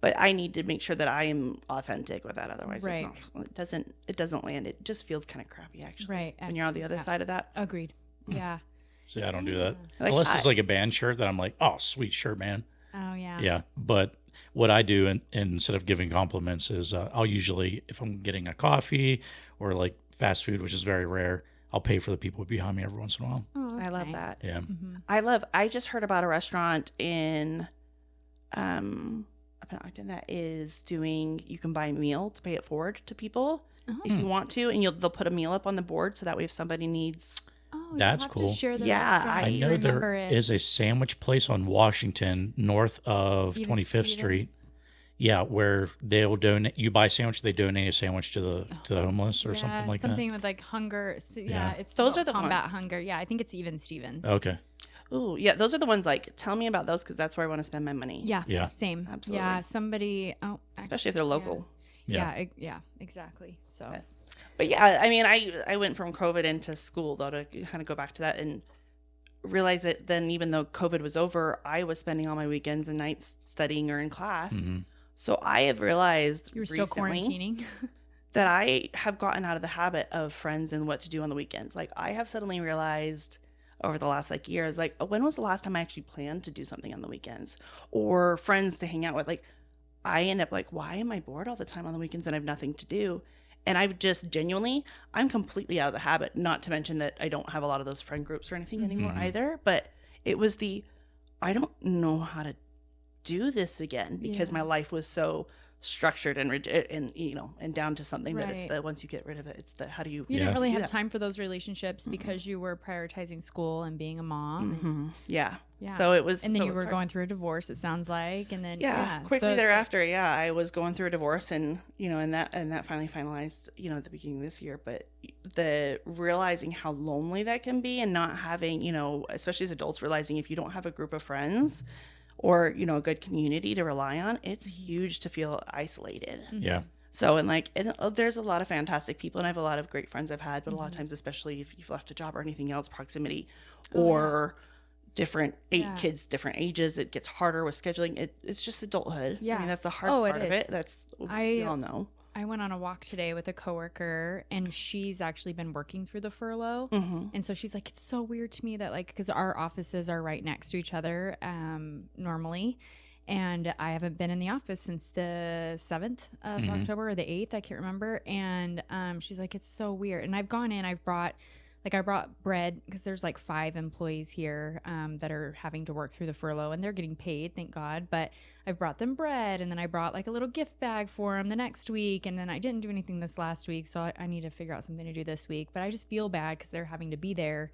But I need to make sure that I am authentic with that. Otherwise, Right. it doesn't land. It just feels kind of crappy, actually. Right. When you're on the other Yeah. side of that. Agreed. Yeah. See, I don't do that. Like, Unless it's like a band shirt that I'm like, oh, sweet shirt, man. Oh yeah. Yeah. But what I do instead of giving compliments is I'll usually, if I'm getting a coffee or like fast food, which is very rare, I'll pay for the people behind me every once in a while. Oh, I that's love nice. that. Yeah. I just heard about a restaurant in up in Ogden that is doing, you can buy a meal to pay it forward to people if you want to, and they'll put a meal up on the board so that way if somebody needs. Oh, you'll That's have cool. To share the Yeah, restaurant I if you I know there remember it. is a sandwich place on Washington north of Even 25th Street. Stevens. Yeah, where they'll donate. You buy a sandwich, they donate a sandwich to the homeless or something like something with like hunger. Yeah. It's Those to are the combat ones. hunger. Yeah, I think it's even Stevens. that. Okay. Oh, yeah, those are the ones like, tell me about those because that's where I want to spend my money. Yeah, Yeah. same. Absolutely. Yeah, somebody. Oh, Especially if they're local. Yeah. Yeah, exactly. So But yeah, I mean, I went from COVID into school though to kind of go back to that and realize that then even though COVID was over, I was spending all my weekends and nights studying or in class. Mm-hmm. So I have realized you were still recently quarantining. that I have gotten out of the habit of friends and what to do on the weekends. Like I have suddenly realized over the last like years, like when was the last time I actually planned to do something on the weekends or friends to hang out with? Like I end up like, why am I bored all the time on the weekends and I have nothing to do? And I've just genuinely, I'm completely out of the habit, not to mention that I don't have a lot of those friend groups or anything anymore either. But it was I don't know how to do this again because my life was so structured and and down to something that it's Right. the once you get rid of it, it's the how do you You didn't really do have that? time for those relationships because you were prioritizing school and being a mom. and- Yeah. Yeah. So it was, and then so you it was were hard. going through a divorce. It sounds like, and then quickly so it's thereafter, I was going through a divorce, and and that finally finalized, at the beginning of this year. But the realizing how lonely that can be, and not having, especially as adults, realizing if you don't have a group of friends or a good community to rely on, it's huge to feel isolated. Yeah. So and there's a lot of fantastic people, and I have a lot of great friends I've had, but a lot of times, especially if you've left a job or anything else, proximity or different kids, different ages, it gets harder with scheduling. It's just adulthood. I Yeah. mean, that's the hard Oh, it part of is. it. That's we all know. I went on a walk today with a coworker, and she's actually been working through the furlough. And so she's like, it's so weird to me that because our offices are right next to each other normally. And I haven't been in the office since the 7th of October or the 8th. I can't remember. And she's like, it's so weird. And I've gone in, I brought bread because there's like 5 employees here that are having to work through the furlough, and they're getting paid, thank God. But I've brought them bread, and then I brought like a little gift bag for them the next week. And then I didn't do anything this last week, so I need to figure out something to do this week. But I just feel bad because they're having to be there.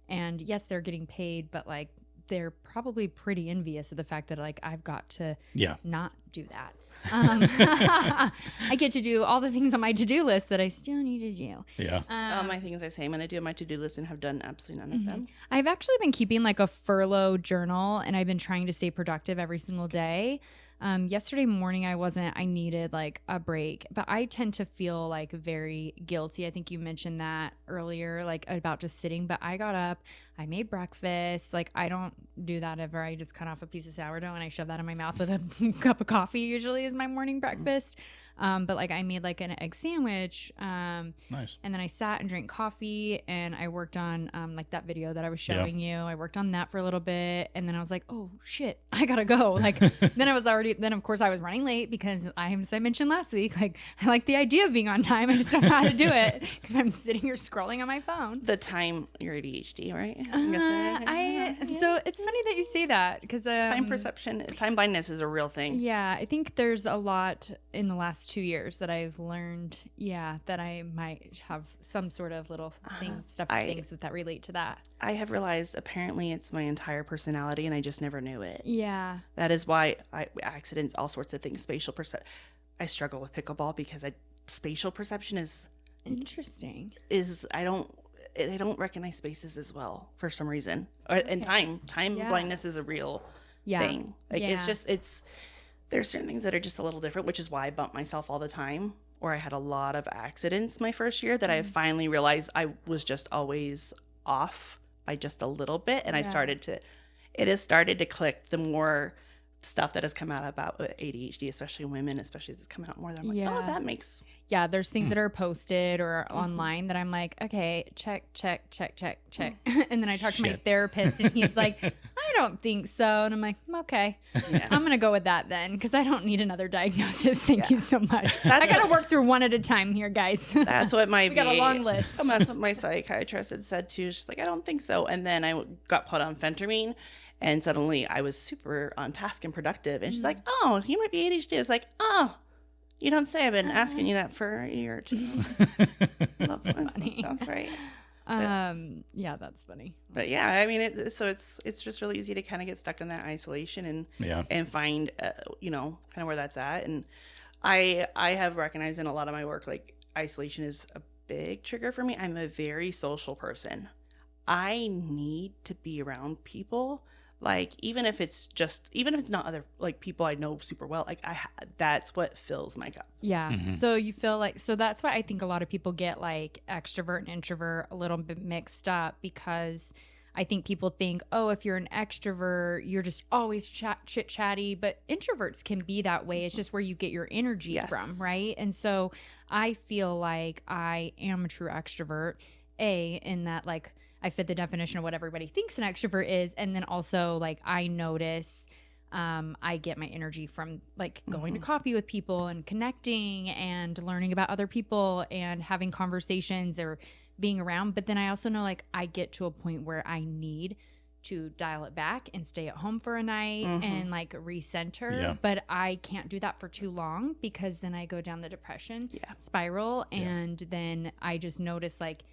And yes, they're getting paid, but like they're probably pretty envious of the fact that like I've got to not do that. I get to do all the things on my to-do list that I still need to do. Yeah. All my things I say I'm going to do on my to-do list and have done absolutely none of them. I've actually been keeping like a furlough journal, and I've been trying to stay productive every single day. Yesterday morning, I needed like a break, but I tend to feel like very guilty. I think you mentioned that earlier, like about just sitting, but I got up, I made breakfast. Like I don't do that ever. I just cut off a piece of sourdough and I shove that in my mouth with a cup of coffee usually is my morning breakfast. But like I made like an egg sandwich. Nice. And then I sat and drank coffee and I worked on like that video that I was showing you. I worked on that for a little bit and then I was like, oh shit, I gotta go. Like then of course I was running late because as I mentioned last week, like I like the idea of being on time. I just don't know how to do it because I'm sitting here scrolling on my phone. The time, you're ADHD, right? So it's funny that you say that because time perception, time blindness is a real thing. Yeah, I think there's a lot in the last 2 years that I've learned, that I might have some sort of little things that relate to that. I have realized apparently it's my entire personality and I just never knew it. Yeah. That is why accidents, all sorts of things, spatial perception. I struggle with pickleball because spatial perception is interesting. I don't recognize spaces as well for some reason. And time blindness is a real thing. Like there's certain things that are just a little different, which is why I bump myself all the time. Or I had a lot of accidents my first year that I finally realized I was just always off by just a little bit. And it has started to click the more stuff that has come out about ADHD, especially women, especially as it's coming out more than I'm like, oh, that makes. Yeah, there's things that are posted or online that I'm like, okay, check. And then I talk to my therapist and he's like, I don't think so. And I'm like, okay, I'm going to go with that then because I don't need another diagnosis. Thank you so much. I got to work through one at a time here, guys. That's what we got a long list. That's what my psychiatrist had said too. She's like, I don't think so. And then I got put on phentermine. And suddenly I was super on task and productive. And she's like, oh, you might be ADHD. It's like, oh, you don't say. I've been asking you that for a year or two. Funny. Sounds right. Yeah, that's funny. But yeah, I mean, it's just really easy to kind of get stuck in that isolation and find, kind of where that's at. And I have recognized in a lot of my work, like isolation is a big trigger for me. I'm a very social person. I need to be around people. Like, even if it's not other like people I know super well, like that's what fills my cup. Yeah. Mm-hmm. So you feel like, so that's why I think a lot of people get like extrovert and introvert a little bit mixed up because I think people think, oh, if you're an extrovert, you're just always chit chatty, but introverts can be that way. It's just where you get your energy from. Right. And so I feel like I am a true extrovert, in that like, I fit the definition of what everybody thinks an extrovert is. And then also like I notice I get my energy from like going to coffee with people and connecting and learning about other people and having conversations or being around. But then I also know like I get to a point where I need to dial it back and stay at home for a night and like recenter. Yeah. But I can't do that for too long because then I go down the depression spiral. And then I just notice like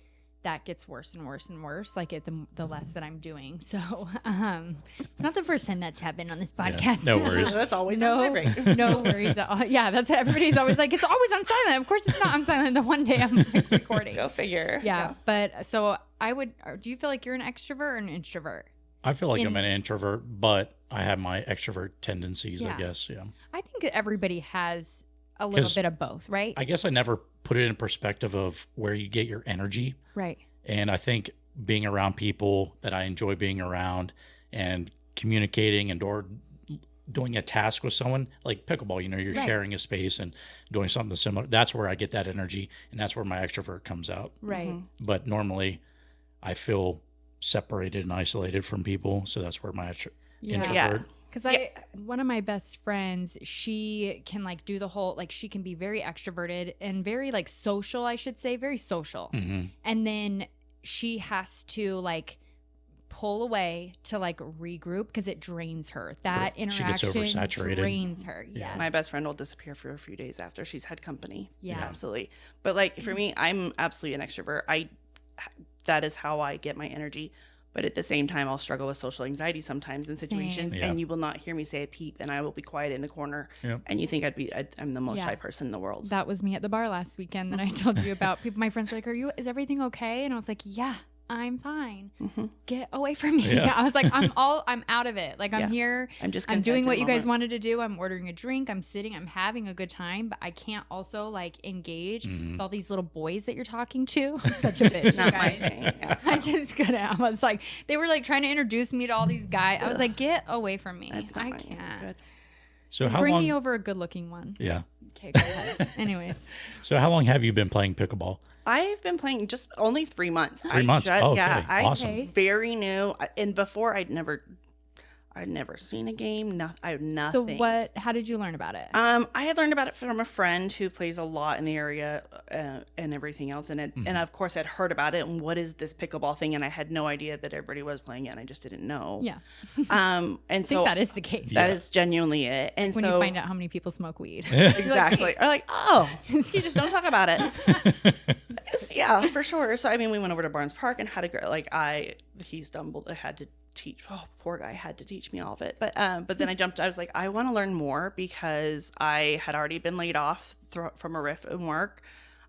that gets worse and worse and worse, like the less that I'm doing. So it's not the first time that's happened on this podcast. Yeah, no worries. That's always on my brain. No worries at all. Yeah, that's everybody's always like, it's always on silent. Of course it's not on silent the one day I'm like, recording. Go figure. Yeah, but so do you feel like you're an extrovert or an introvert? I feel like I'm an introvert, but I have my extrovert tendencies, I guess. Yeah. I think everybody has a little bit of both, right? I guess I never put it in perspective of where you get your energy. Right. And I think being around people that I enjoy being around and communicating and or doing a task with someone like pickleball, you're sharing a space and doing something similar. That's where I get that energy and that's where my extrovert comes out. Right. Mm-hmm. But normally I feel separated and isolated from people. So that's where my introvert. Yeah. Because one of my best friends, she can like do the whole, like she can be very extroverted and very like social, I should say, very social. Mm-hmm. And then she has to like pull away to like regroup because it drains her. That interaction she gets oversaturated. Drains her. Yeah. Yes. My best friend will disappear for a few days after she's had company. Yeah. Absolutely. But like for me, I'm absolutely an extrovert. That is how I get my energy. But at the same time, I'll struggle with social anxiety sometimes in situations, and you will not hear me say a peep, and I will be quiet in the corner. Yep. And you think I'm the most shy person in the world. That was me at the bar last weekend that I told you about. My friends were like, is everything okay? And I was like, yeah, I'm fine. Get away from me. Yeah. I was like, I'm out of it. Like, I'm here. I'm doing what you guys wanted to do. I'm ordering a drink. I'm sitting. I'm having a good time. But I can't also like engage with all these little boys that you're talking to. I'm such a bitch, Not guys. my thing. Yeah. I just couldn't. I was like, they were like trying to introduce me to all these guys. I was like, get away from me. That's not I my can't. good. So how Bring long? me over a good looking one. Yeah. Okay, go ahead. Anyways. So how long have you been playing pickleball? I've been playing just only 3 months. 3 months. Okay. Awesome. Okay. Very new. And before I'd never seen a game. I had nothing. So how did you learn about it? I had learned about it from a friend who plays a lot in the area and everything else. And and of course I'd heard about it and what is this pickleball thing? And I had no idea that everybody was playing it. And I just didn't know. Yeah. And I think that is the case. That is genuinely it. And When so you find out how many people smoke weed. exactly. Or like, oh, you just don't talk about it. Yeah, for sure. So I mean, we went over to Barnes Park and had a great, like he stumbled. I had to teach. Oh, poor guy had to teach me all of it. But then I was like, I want to learn more because I had already been laid off from a riff in work.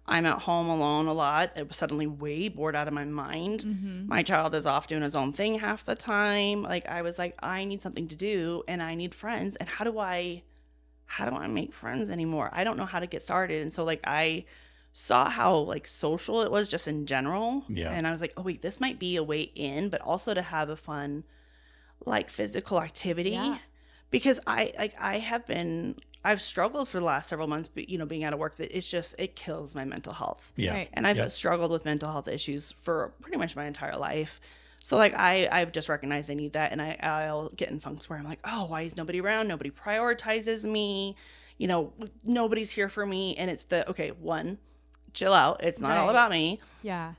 I'm at home alone a lot. I was suddenly way bored out of my mind. My child is off doing his own thing half the time. Like I was like, I need something to do and I need friends. And how do I make friends anymore? I don't know how to get started. And so like I saw how like social it was just in general. Yeah. And I was like, oh wait, this might be a way in, but also to have a fun like physical activity. Yeah. Because I've struggled for the last several months, but being out of work, that it kills my mental health. Yeah. Right. And I've struggled with mental health issues for pretty much my entire life. So like I've just recognized I need that, and I'll get in funks where I'm like, oh, why is nobody around? Nobody prioritizes me. Nobody's here for me. And it's one, chill out. It's not all about me. Yeah.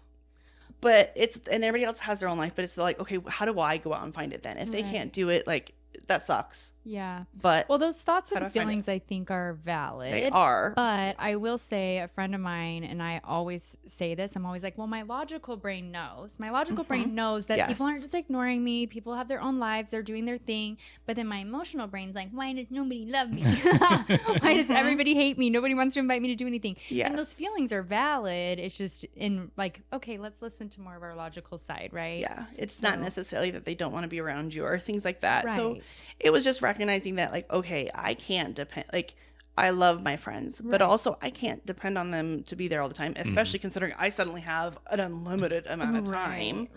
But and everybody else has their own life, but it's like, okay, how do I go out and find it then? If they can't do it, like that sucks. Yeah. But well, those thoughts how do and I find feelings I think are valid. They are. But I will say, a friend of mine, and I always say this, I'm always like, well, my logical brain knows. My logical brain knows that people aren't just ignoring me. People have their own lives. They're doing their thing. But then my emotional brain's like, why does nobody love me? Why does everybody hate me? Nobody wants to invite me to do anything. Yes. And those feelings are valid. It's just in like, okay, let's listen to more of our logical side, right? Yeah. It's not necessarily that they don't want to be around you or things like that. Right. So it was just recognizing that, like, okay, I can't depend, like, I love my friends, but also I can't depend on them to be there all the time, especially considering I suddenly have an unlimited amount of time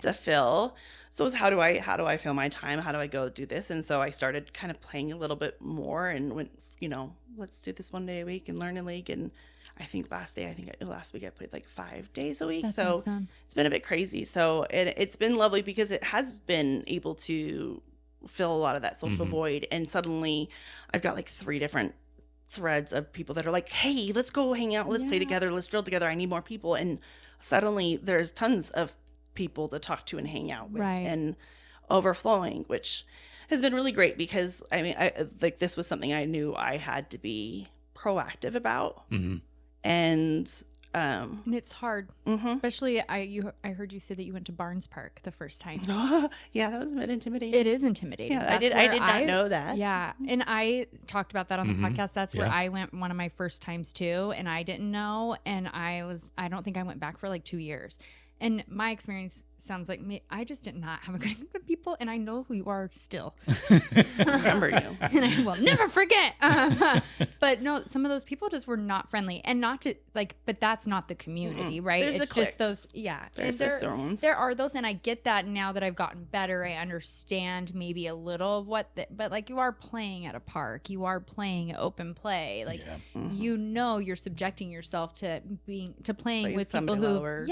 to fill. So it was, how do I fill my time? How do I go do this? And so I started kind of playing a little bit more and went, let's do this 1 day a week and learn a league. And I think last week I played like 5 days a week. That's so awesome. It's been a bit crazy. So it's been lovely because it has been able to fill a lot of that social void. And suddenly I've got like 3 different threads of people that are like, hey, let's go hang out. Let's play together. Let's drill together. I need more people. And suddenly there's tons of people to talk to and hang out with and overflowing, which has been really great because I mean, this was something I knew I had to be proactive about. And it's hard, especially I heard you say that you went to Barnes Park the first time. Yeah, that was a bit intimidating. It is intimidating. Yeah, I did not know that. Yeah, and I talked about that on the podcast. That's where I went one of my first times too, and I didn't know, and I don't think I went back for like 2 years. And my experience sounds like me. I just did not have a good group of people, and I know who you are still. Remember you. And I will never forget. But no, some of those people just were not friendly, and not to like. But that's not the community, right? There's it's the just cliques. those. Yeah, There's and the ones. there are those, and I get that now that I've gotten better. I understand maybe a little of what, but like you are playing at a park, you are playing open play, like you're subjecting yourself to playing with people who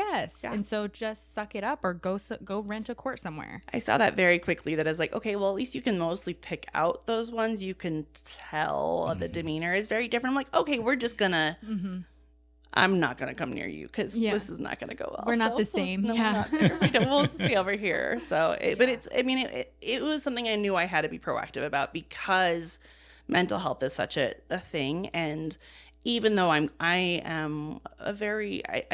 and so just suck it up or go rent a court somewhere. I saw that very quickly, that I was like, okay, well, at least you can mostly pick out those ones. You can tell the demeanor is very different. I'm like, okay, we're just gonna I'm not gonna come near you because this is not gonna go well. We're not the same. We'll stay over here. So but it was something I knew I had to be proactive about because mental health is such a thing. And even though I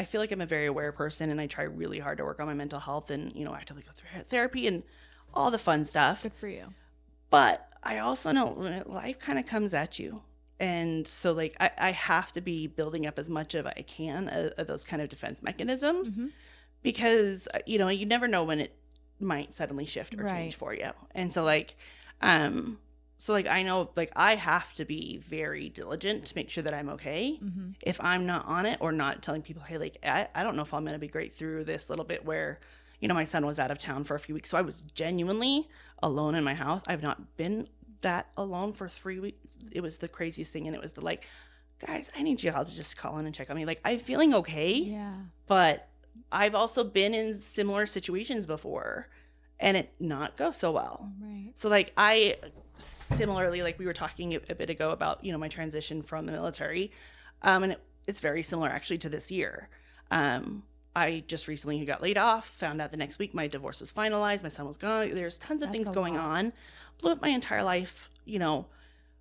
feel like I'm a very aware person, and I try really hard to work on my mental health and, actively go through therapy and all the fun stuff. Good for you. But I also know life kind of comes at you. And so like, I have to be building up as much of I can of those kind of defense mechanisms because, you know, you never know when it might suddenly shift or change for you. And so like, I know, like, I have to be very diligent to make sure that I'm okay. Mm-hmm. If I'm not on it or not telling people, hey, like, I don't know if I'm going to be great through this little bit where, you know, my son was out of town for a few weeks. So I was genuinely alone in my house. I've not been that alone for 3 weeks. It was the craziest thing. And it was the like, guys, I need you all to just call in and check on me. Like, I'm feeling okay. Yeah. But I've also been in similar situations before and it not go so well. Right. So like I similarly, like we were talking a bit ago about, you know, my transition from the military. And it's very similar actually to this year. I just recently got laid off, found out the next week my divorce was finalized, my son was gone. There's tons of things going on. Blew up my entire life, you know,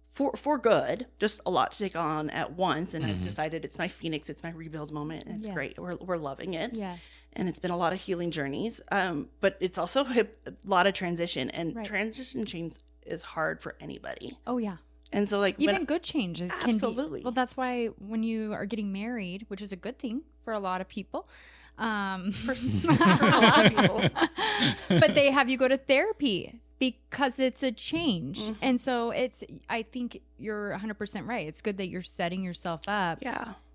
for good, just a lot to take on at once. And I've decided it's my Phoenix, it's my rebuild moment, and it's great. We're loving it. Yes. And it's been a lot of healing journeys. But it's also a lot of transition, and transition change is hard for anybody. Oh yeah. And so like even good changes absolutely. Well, that's why when you are getting married, which is a good thing for a lot of people, for a lot of people, but they have you go to therapy because it's a change. Mm-hmm. And so I think you're 100% right. It's good that you're setting yourself up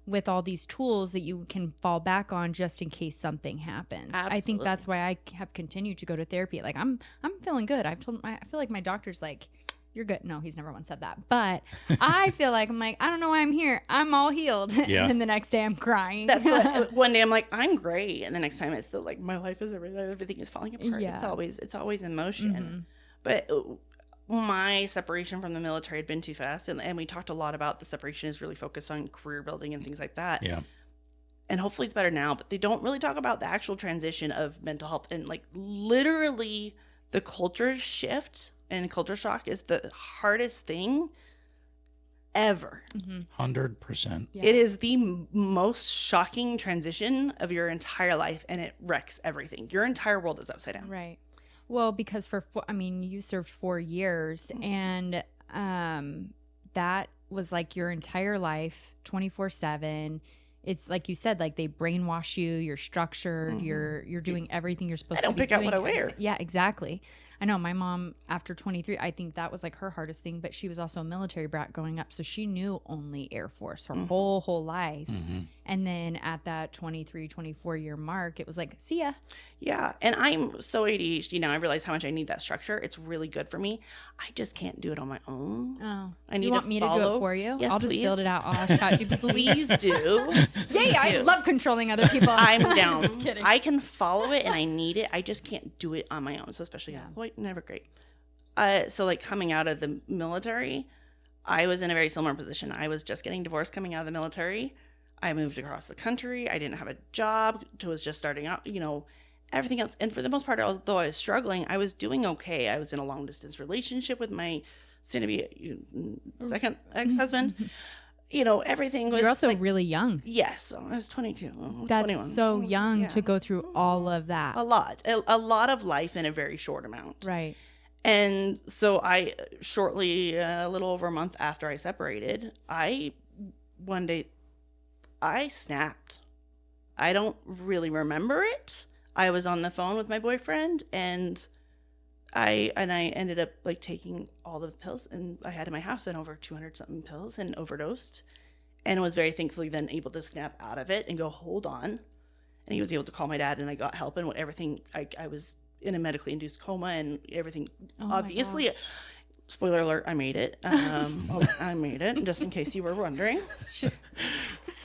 with all these tools that you can fall back on just in case something happens. Absolutely. I think that's why I have continued to go to therapy. Like I'm feeling good. I feel like my doctor's like, you're good. No, he's never once said that. But I feel like I'm like, I don't know why I'm here. I'm all healed. Yeah. And the next day I'm crying. That's what one day I'm like, I'm great. And the next time it's still like my life is everything is falling apart. Yeah. It's always in motion. Mm-hmm. But my separation from the military had been too fast. And we talked a lot about the separation is really focused on career building and things like that. Yeah. And hopefully it's better now, but they don't really talk about the actual transition of mental health and like literally the culture shift. And culture shock is the hardest thing ever. 100%. Yeah. It is the most shocking transition of your entire life, and it wrecks everything. Your entire world is upside down. Right. Well, because you served 4 years, and that was like your entire life, 24/7. It's like you said, like they brainwash you. You're structured. You're doing everything you're supposed to. I don't pick out what I wear. Yeah, exactly. I know my mom, after 23, I think that was like her hardest thing, but she was also a military brat growing up. So she knew only Air Force her whole life. Mm-hmm. And then at that 23, 24 year mark, it was like, see ya. Yeah. And I'm so ADHD now. I realize how much I need that structure. It's really good for me. I just can't do it on my own. Oh, I need you want me to do it for you? Yes, I'll please. Just build it out. I'll ask ChatGPT. Please do. Yay, I love controlling other people. I'm down. Just kidding. I can follow it and I need it. I just can't do it on my own. So especially, never great. So like coming out of the military, I was in a very similar position. I was just getting divorced coming out of the military. I moved across the country. I didn't have a job. I was just starting out, everything else. And for the most part, although I was struggling, I was doing okay. I was in a long distance relationship with my soon-to-be second ex-husband. Everything was. You're also really young. Yes, I was 22. That's 21. so young to go through all of that. A lot of life in a very short amount. Right. And so I shortly, a little over a month after I separated, one day I snapped. I don't really remember it. I was on the phone with my boyfriend and I ended up like taking all the pills and I had in my house and over 200 something pills and overdosed and was very thankfully then able to snap out of it and go, hold on. And he was able to call my dad and I got help and everything. I was in a medically induced coma and everything. Obviously, spoiler alert, I made it. I made it, just in case you were wondering.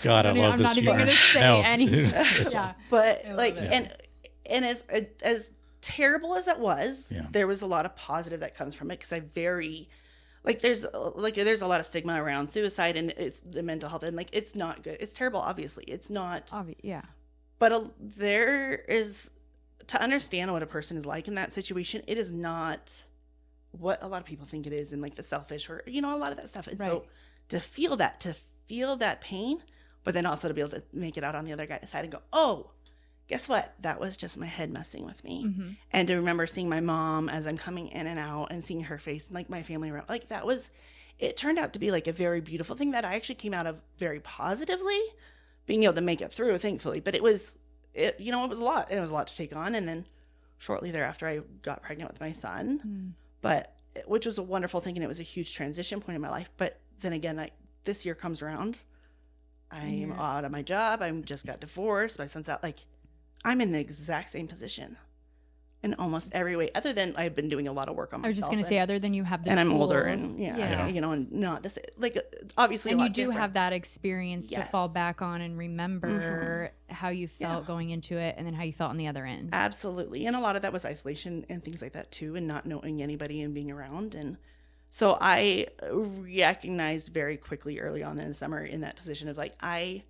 God, I love this. I'm not even going to say anything. Yeah. But like, and as terrible as that was, there was a lot of positive that comes from it because there's a lot of stigma around suicide and it's the mental health and like it's not good. It's terrible. Obviously, it's not. Yeah. But there is to understand what a person is like in that situation. It is not what a lot of people think it is, and like the selfish or a lot of that stuff. And so to feel that pain, but then also to be able to make it out on the other guy's side and go, oh. Guess what? That was just my head messing with me. Mm-hmm. And to remember seeing my mom as I'm coming in and out and seeing her face and like my family around, like it turned out to be like a very beautiful thing that I actually came out of very positively, being able to make it through, thankfully. But it was it was a lot. It was a lot to take on. And then shortly thereafter, I got pregnant with my son, which was a wonderful thing. And it was a huge transition point in my life. But then again, this year comes around. I'm out of my job. I just got divorced. My son's out. Like, I'm in the exact same position in almost every way, other than I've been doing a lot of work on myself. I was just going to say, other than you have the and tools, I'm older and and not this, like, obviously and a lot you do different. have that experience to fall back on and remember how you felt going into it and then how you felt on the other end. Absolutely. And a lot of that was isolation and things like that too, and not knowing anybody and being around. And so I recognized very quickly early on in the summer in that position of like, I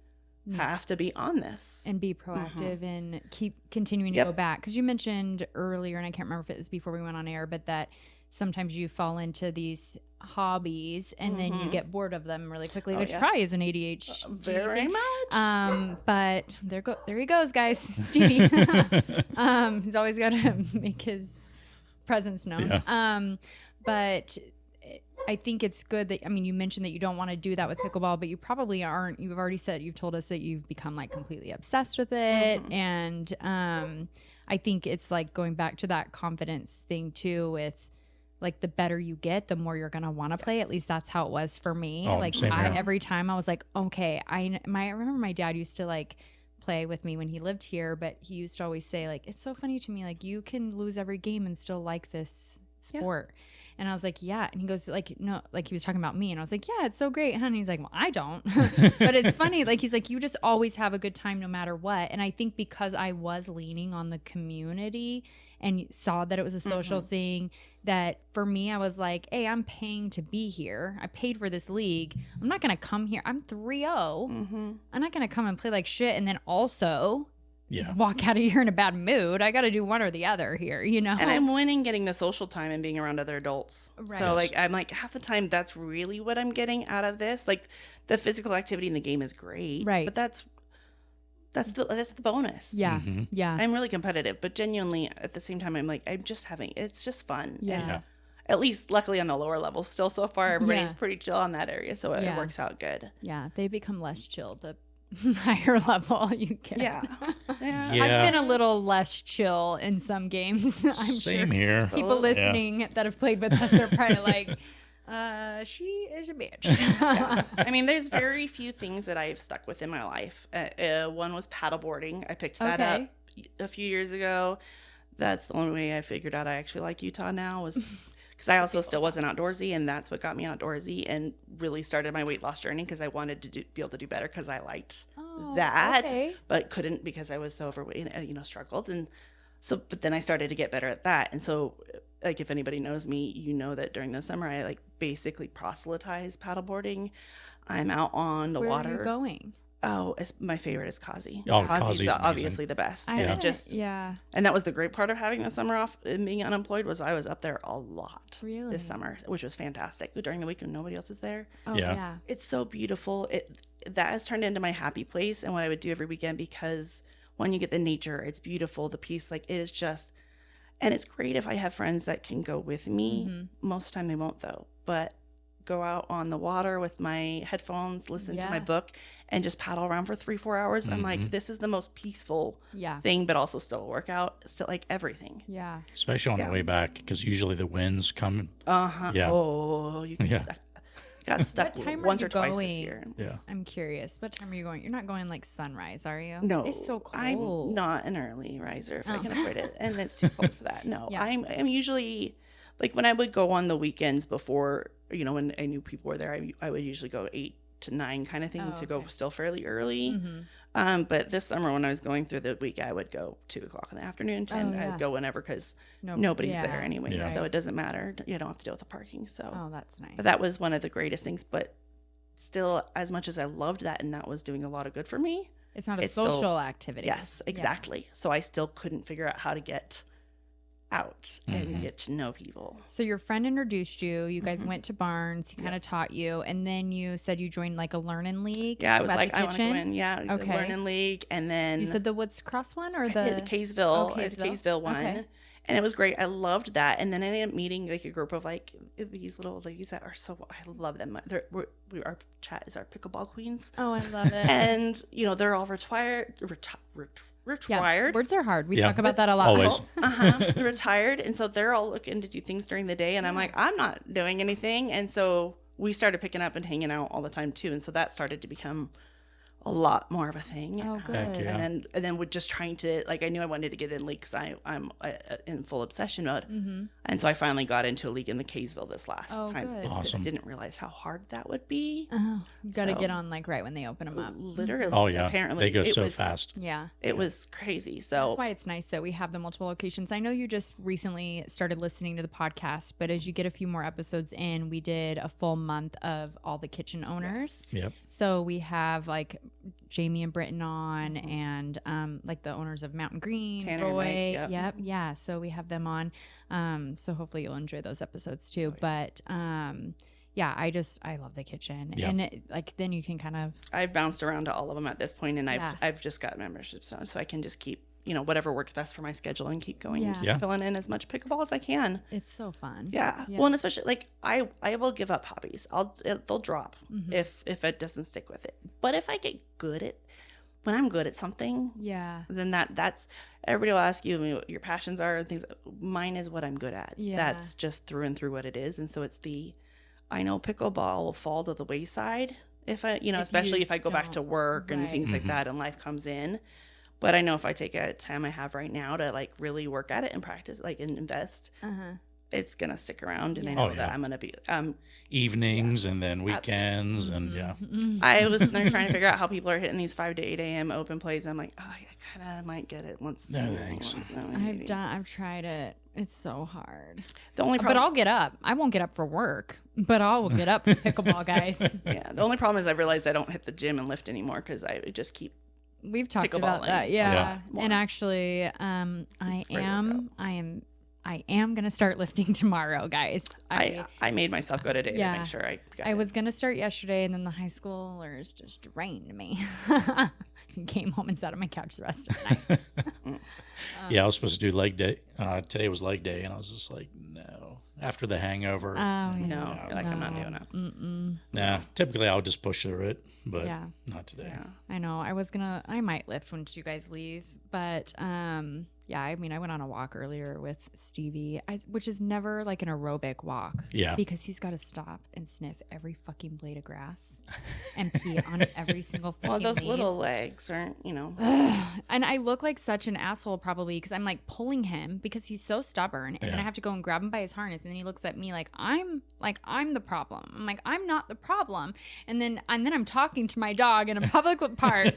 have to be on this and be proactive and keep continuing to go back. Because you mentioned earlier, and I can't remember if it was before we went on air, but that sometimes you fall into these hobbies and then you get bored of them really quickly, which probably is an ADHD very thing. much. But there he goes, guys. Stevie. He's always got to make his presence known. But I think it's good that, I mean, you mentioned that you don't want to do that with pickleball, but you probably aren't. You've told us that you've become like completely obsessed with it. And I think it's like going back to that confidence thing too, with like the better you get, the more you're going to want to play. At least that's how it was for me. Every time I was like, okay, I remember my dad used to like play with me when he lived here, but he used to always say like, it's so funny to me, like you can lose every game and still like this sport. And I was like, yeah. And he goes like, no, like he was talking about me. And I was like, yeah, it's so great, huh? And he's like, well, I don't. But it's funny. Like, he's like, you just always have a good time no matter what. And I think because I was leaning on the community and saw that it was a social thing, that for me, I was like, hey, I'm paying to be here. I paid for this league. I'm not going to come here. I'm 3-0. I'm not going to come and play like shit. And then also walk out of here in a bad mood. I got to do one or the other here, you know? And I'm winning getting the social time and being around other adults. Right. So like, I'm like, half the time that's really what I'm getting out of this. Like, the physical activity in the game is great. Right. But that's the bonus. Yeah. Yeah. I'm really competitive, but genuinely at the same time, I'm like, it's just fun. Yeah. And at least luckily on the lower levels still so far, everybody's pretty chill on that area. So it works out good. Yeah. They become less chill the higher level you get. Yeah. I've been a little less chill in some games. I'm Same sure here. People listening that have played with us are probably like, she is a bitch. I mean, there's very few things that I've stuck with in my life. One was paddleboarding. I picked that up a few years ago. That's the only way I figured out I actually like Utah now, was because I also still wasn't outdoorsy, and that's what got me outdoorsy and really started my weight loss journey, because I wanted to be able to do better, because I liked that, but couldn't because I was so overweight and struggled. And so, but then I started to get better at that. And so, like, if anybody knows me, you know that during the summer I like basically proselytize paddleboarding. I'm out on the water. Where are you going? Oh, my favorite is Kazi. Oh, Kazi's obviously the best. And that was the great part of having the summer off and being unemployed, was I was up there a lot this summer, which was fantastic. During the week when nobody else is there. Oh, yeah. It's so beautiful. That has turned into my happy place and what I would do every weekend, because when you get the nature, it's beautiful. The peace, like, it is just, and it's great if I have friends that can go with me. Most of the time they won't though, but go out on the water with my headphones, listen to my book, and just paddle around for 3-4 hours. I'm like, this is the most peaceful thing, but also still a workout, still like everything. Yeah. Especially on the way back, because usually the winds come. Yeah. Oh, you can got stuck once or twice this year. Yeah. I'm curious. What time are you going? You're not going like sunrise, are you? No. It's so cold. I'm not an early riser if I can avoid it. And it's too cold for that. No. I'm usually, like, when I would go on the weekends before, when I knew people were there, I would usually go 8 to 9 kind of thing, to go still fairly early. But this summer when I was going through the week, I would go 2 o'clock in the afternoon, 10. I'd go whenever, because nobody's there anyway. So it doesn't matter. You don't have to deal with the parking. So that's nice. But that was one of the greatest things. But still, as much as I loved that and that was doing a lot of good for me, it's not a social activity. Yes, exactly. So I still couldn't figure out how to get out and get to know people. So your friend introduced you. You guys went to Barnes. He kind of taught you, and then you said you joined like a learning league. Yeah, I was like, I want to go in. Yeah, the learning league, and then you said the Woods Cross one or the Kaysville, the Kaysville one, and it was great. I loved that. And then I ended up meeting like a group of like these little ladies that are I love them. Our chat is our pickleball queens. Oh, I love it. And they're all retired. Words are hard. We Yeah. talk about that a lot. Always. Retired. And so they're all looking to do things during the day. And I'm like, I'm not doing anything. And so we started picking up and hanging out all the time too. And so that started to become a lot more of a thing. Oh, good. Heck yeah. And then with just trying to, like, I knew I wanted to get in league because I'm in full obsession mode. Mm-hmm. And so I finally got into a league in the Kaysville this last time. Good. Awesome. I didn't realize how hard that would be. Oh, you got to So- get on like right when they open them up. Literally. Oh yeah. Apparently. They go it so was, fast. Yeah. It was crazy. So That's why it's nice that we have the multiple locations. I know you just recently started listening to the podcast, but as you get a few more episodes in, we did a full month of all the kitchen owners. Yep. So we have like Jamie and Britton on, and like the owners of Mountain Green, Tanner and Roy. Mike, Yep. Yeah. So we have them on. So hopefully you'll enjoy those episodes too. But yeah, I love the kitchen, Yeah. and like then you can kind of I've bounced around to all of them at this point, and Yeah. I've just got memberships on, so I can just keep, whatever works best for my schedule and keep going, and keep Yeah. filling in as much pickleball as I can. it's so fun. Yeah. Well, and especially like I will give up hobbies. They'll drop if it doesn't stick with it. But if I get good at when I'm good at something, Yeah. then that's everybody will ask you what your passions are and things. Mine is what I'm good at. Yeah. That's just through and through what it is. And so it's I know pickleball will fall to the wayside if I, especially you if I go back don't. to work and Right. things like that and life comes in. But I know if I take a time I have right now to like really work at it and practice, like and invest, it's gonna stick around. And I know Oh, that yeah. I'm gonna be. Evenings and then weekends and yeah. I was there trying to figure out how people are hitting these 5 to 8 a.m. open plays. And I'm like, I kind of might get it once. No, thanks. I've tried it. It's so hard. The only But problem, I'll get up. I won't get up for work, but I will get up for pickleball, guys. yeah, the only problem is I realized I don't hit the gym and lift anymore because I just keep. We've talked about Pickleballing. that. Yeah. Yeah. And actually, I am going to start lifting tomorrow, guys. I made myself go today to make sure I got I it. was going to start yesterday, and then the high schoolers just drained me. Came home and sat on my couch the rest of the night. Yeah, I was supposed to do leg day. Today was leg day, and I was just like, no. After the hangover, Oh, yeah. No, you're like, I'm not doing it. nah. Typically, I'll just push through it, but Yeah. not today. Yeah. I know. I might lift once you guys leave, but yeah, I mean, I went on a walk earlier with Stevie, which is never like an aerobic walk. Yeah. Because he's got to stop and sniff every fucking blade of grass and pee on every single fucking Well, those leaf. little legs aren't, And I look like such an asshole probably because I'm like pulling him because he's so stubborn, and then I have to go and grab him by his harness, and then he looks at me like I'm the problem. I'm like, I'm not the problem. And then I'm talking to my dog in a public park,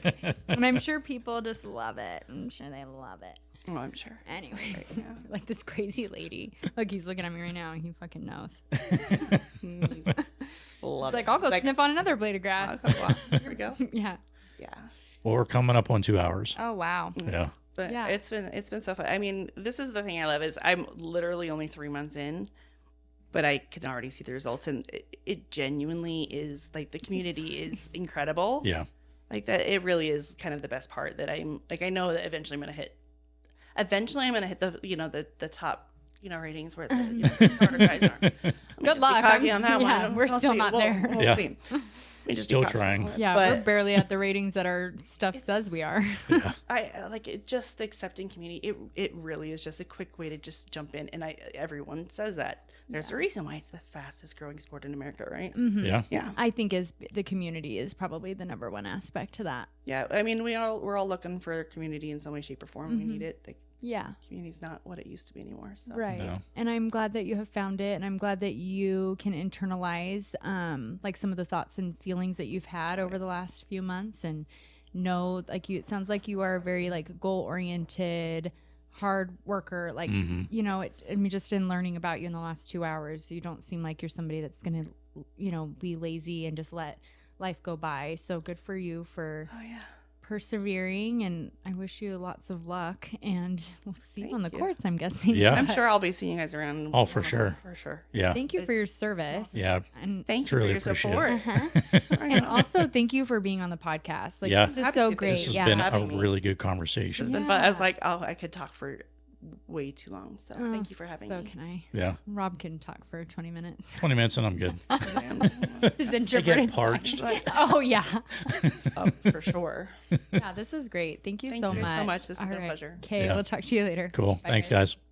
and I'm sure people just love it. I'm sure they love it. Oh, I'm sure. Anyways, like this crazy lady. Look, he's looking at me right now. He fucking knows. Love It's like, I'll go sniff on another blade of grass. Here we go. Yeah. Yeah. Well, we're coming up on 2 hours. Oh, wow. Yeah. But Yeah. it's been so fun. I mean, this is the thing I love is I'm literally only 3 months in, but I can already see the results, and it genuinely is like the community is incredible. Yeah. Like that, it really is kind of the best part that I'm like. I know that eventually I'm gonna hit the top ratings where the harder guys are. Good luck. Cocky on that yeah, one. we're We'll still see. not We'll- there. we'll Yeah. see. We just Still be cocky. trying. Yeah, But- we're barely at the ratings that our stuff says we are. I like it. Just the accepting community. It really is just a quick way to just jump in, and everyone says that. There's a reason why it's the fastest growing sport in America, right? Yeah. Yeah, I think the community is probably the number one aspect to that. yeah. I mean, we're all looking for community in some way, shape, or form. We need it. Like, Yeah. community's not what it used to be anymore. So Right. No. And I'm glad that you have found it, and I'm glad that you can internalize like some of the thoughts and feelings that you've had over the last few months, and know like it sounds like you are a very like goal oriented, hard worker. Like I mean, just in learning about you in the last 2 hours, you don't seem like you're somebody that's gonna be lazy and just let life go by. So good for you for Oh yeah. persevering, and I wish you lots of luck, and we'll see you on the Thank you. courts, I'm guessing. Yeah. I'm sure I'll be seeing you guys around. Oh, for sure. For sure. Yeah. Thank you for your service. Yeah. And Thank you for Truly your appreciate support. and also thank you for being on the podcast. Like Yeah. this is Happy so to. great. This has yeah. been a having me. really good It's conversation. been fun. I was like, I could talk for way too long. So thank you for having me. So can I? Yeah. Rob can talk for 20 minutes. 20 minutes and I'm good. His I introverted get parched. side. Oh, yeah. Oh, for sure. Yeah, this is great. Thank you so much. so much. This has been a pleasure. Okay, Yeah. we'll talk to you later. Cool. Bye, Thanks, guys. guys.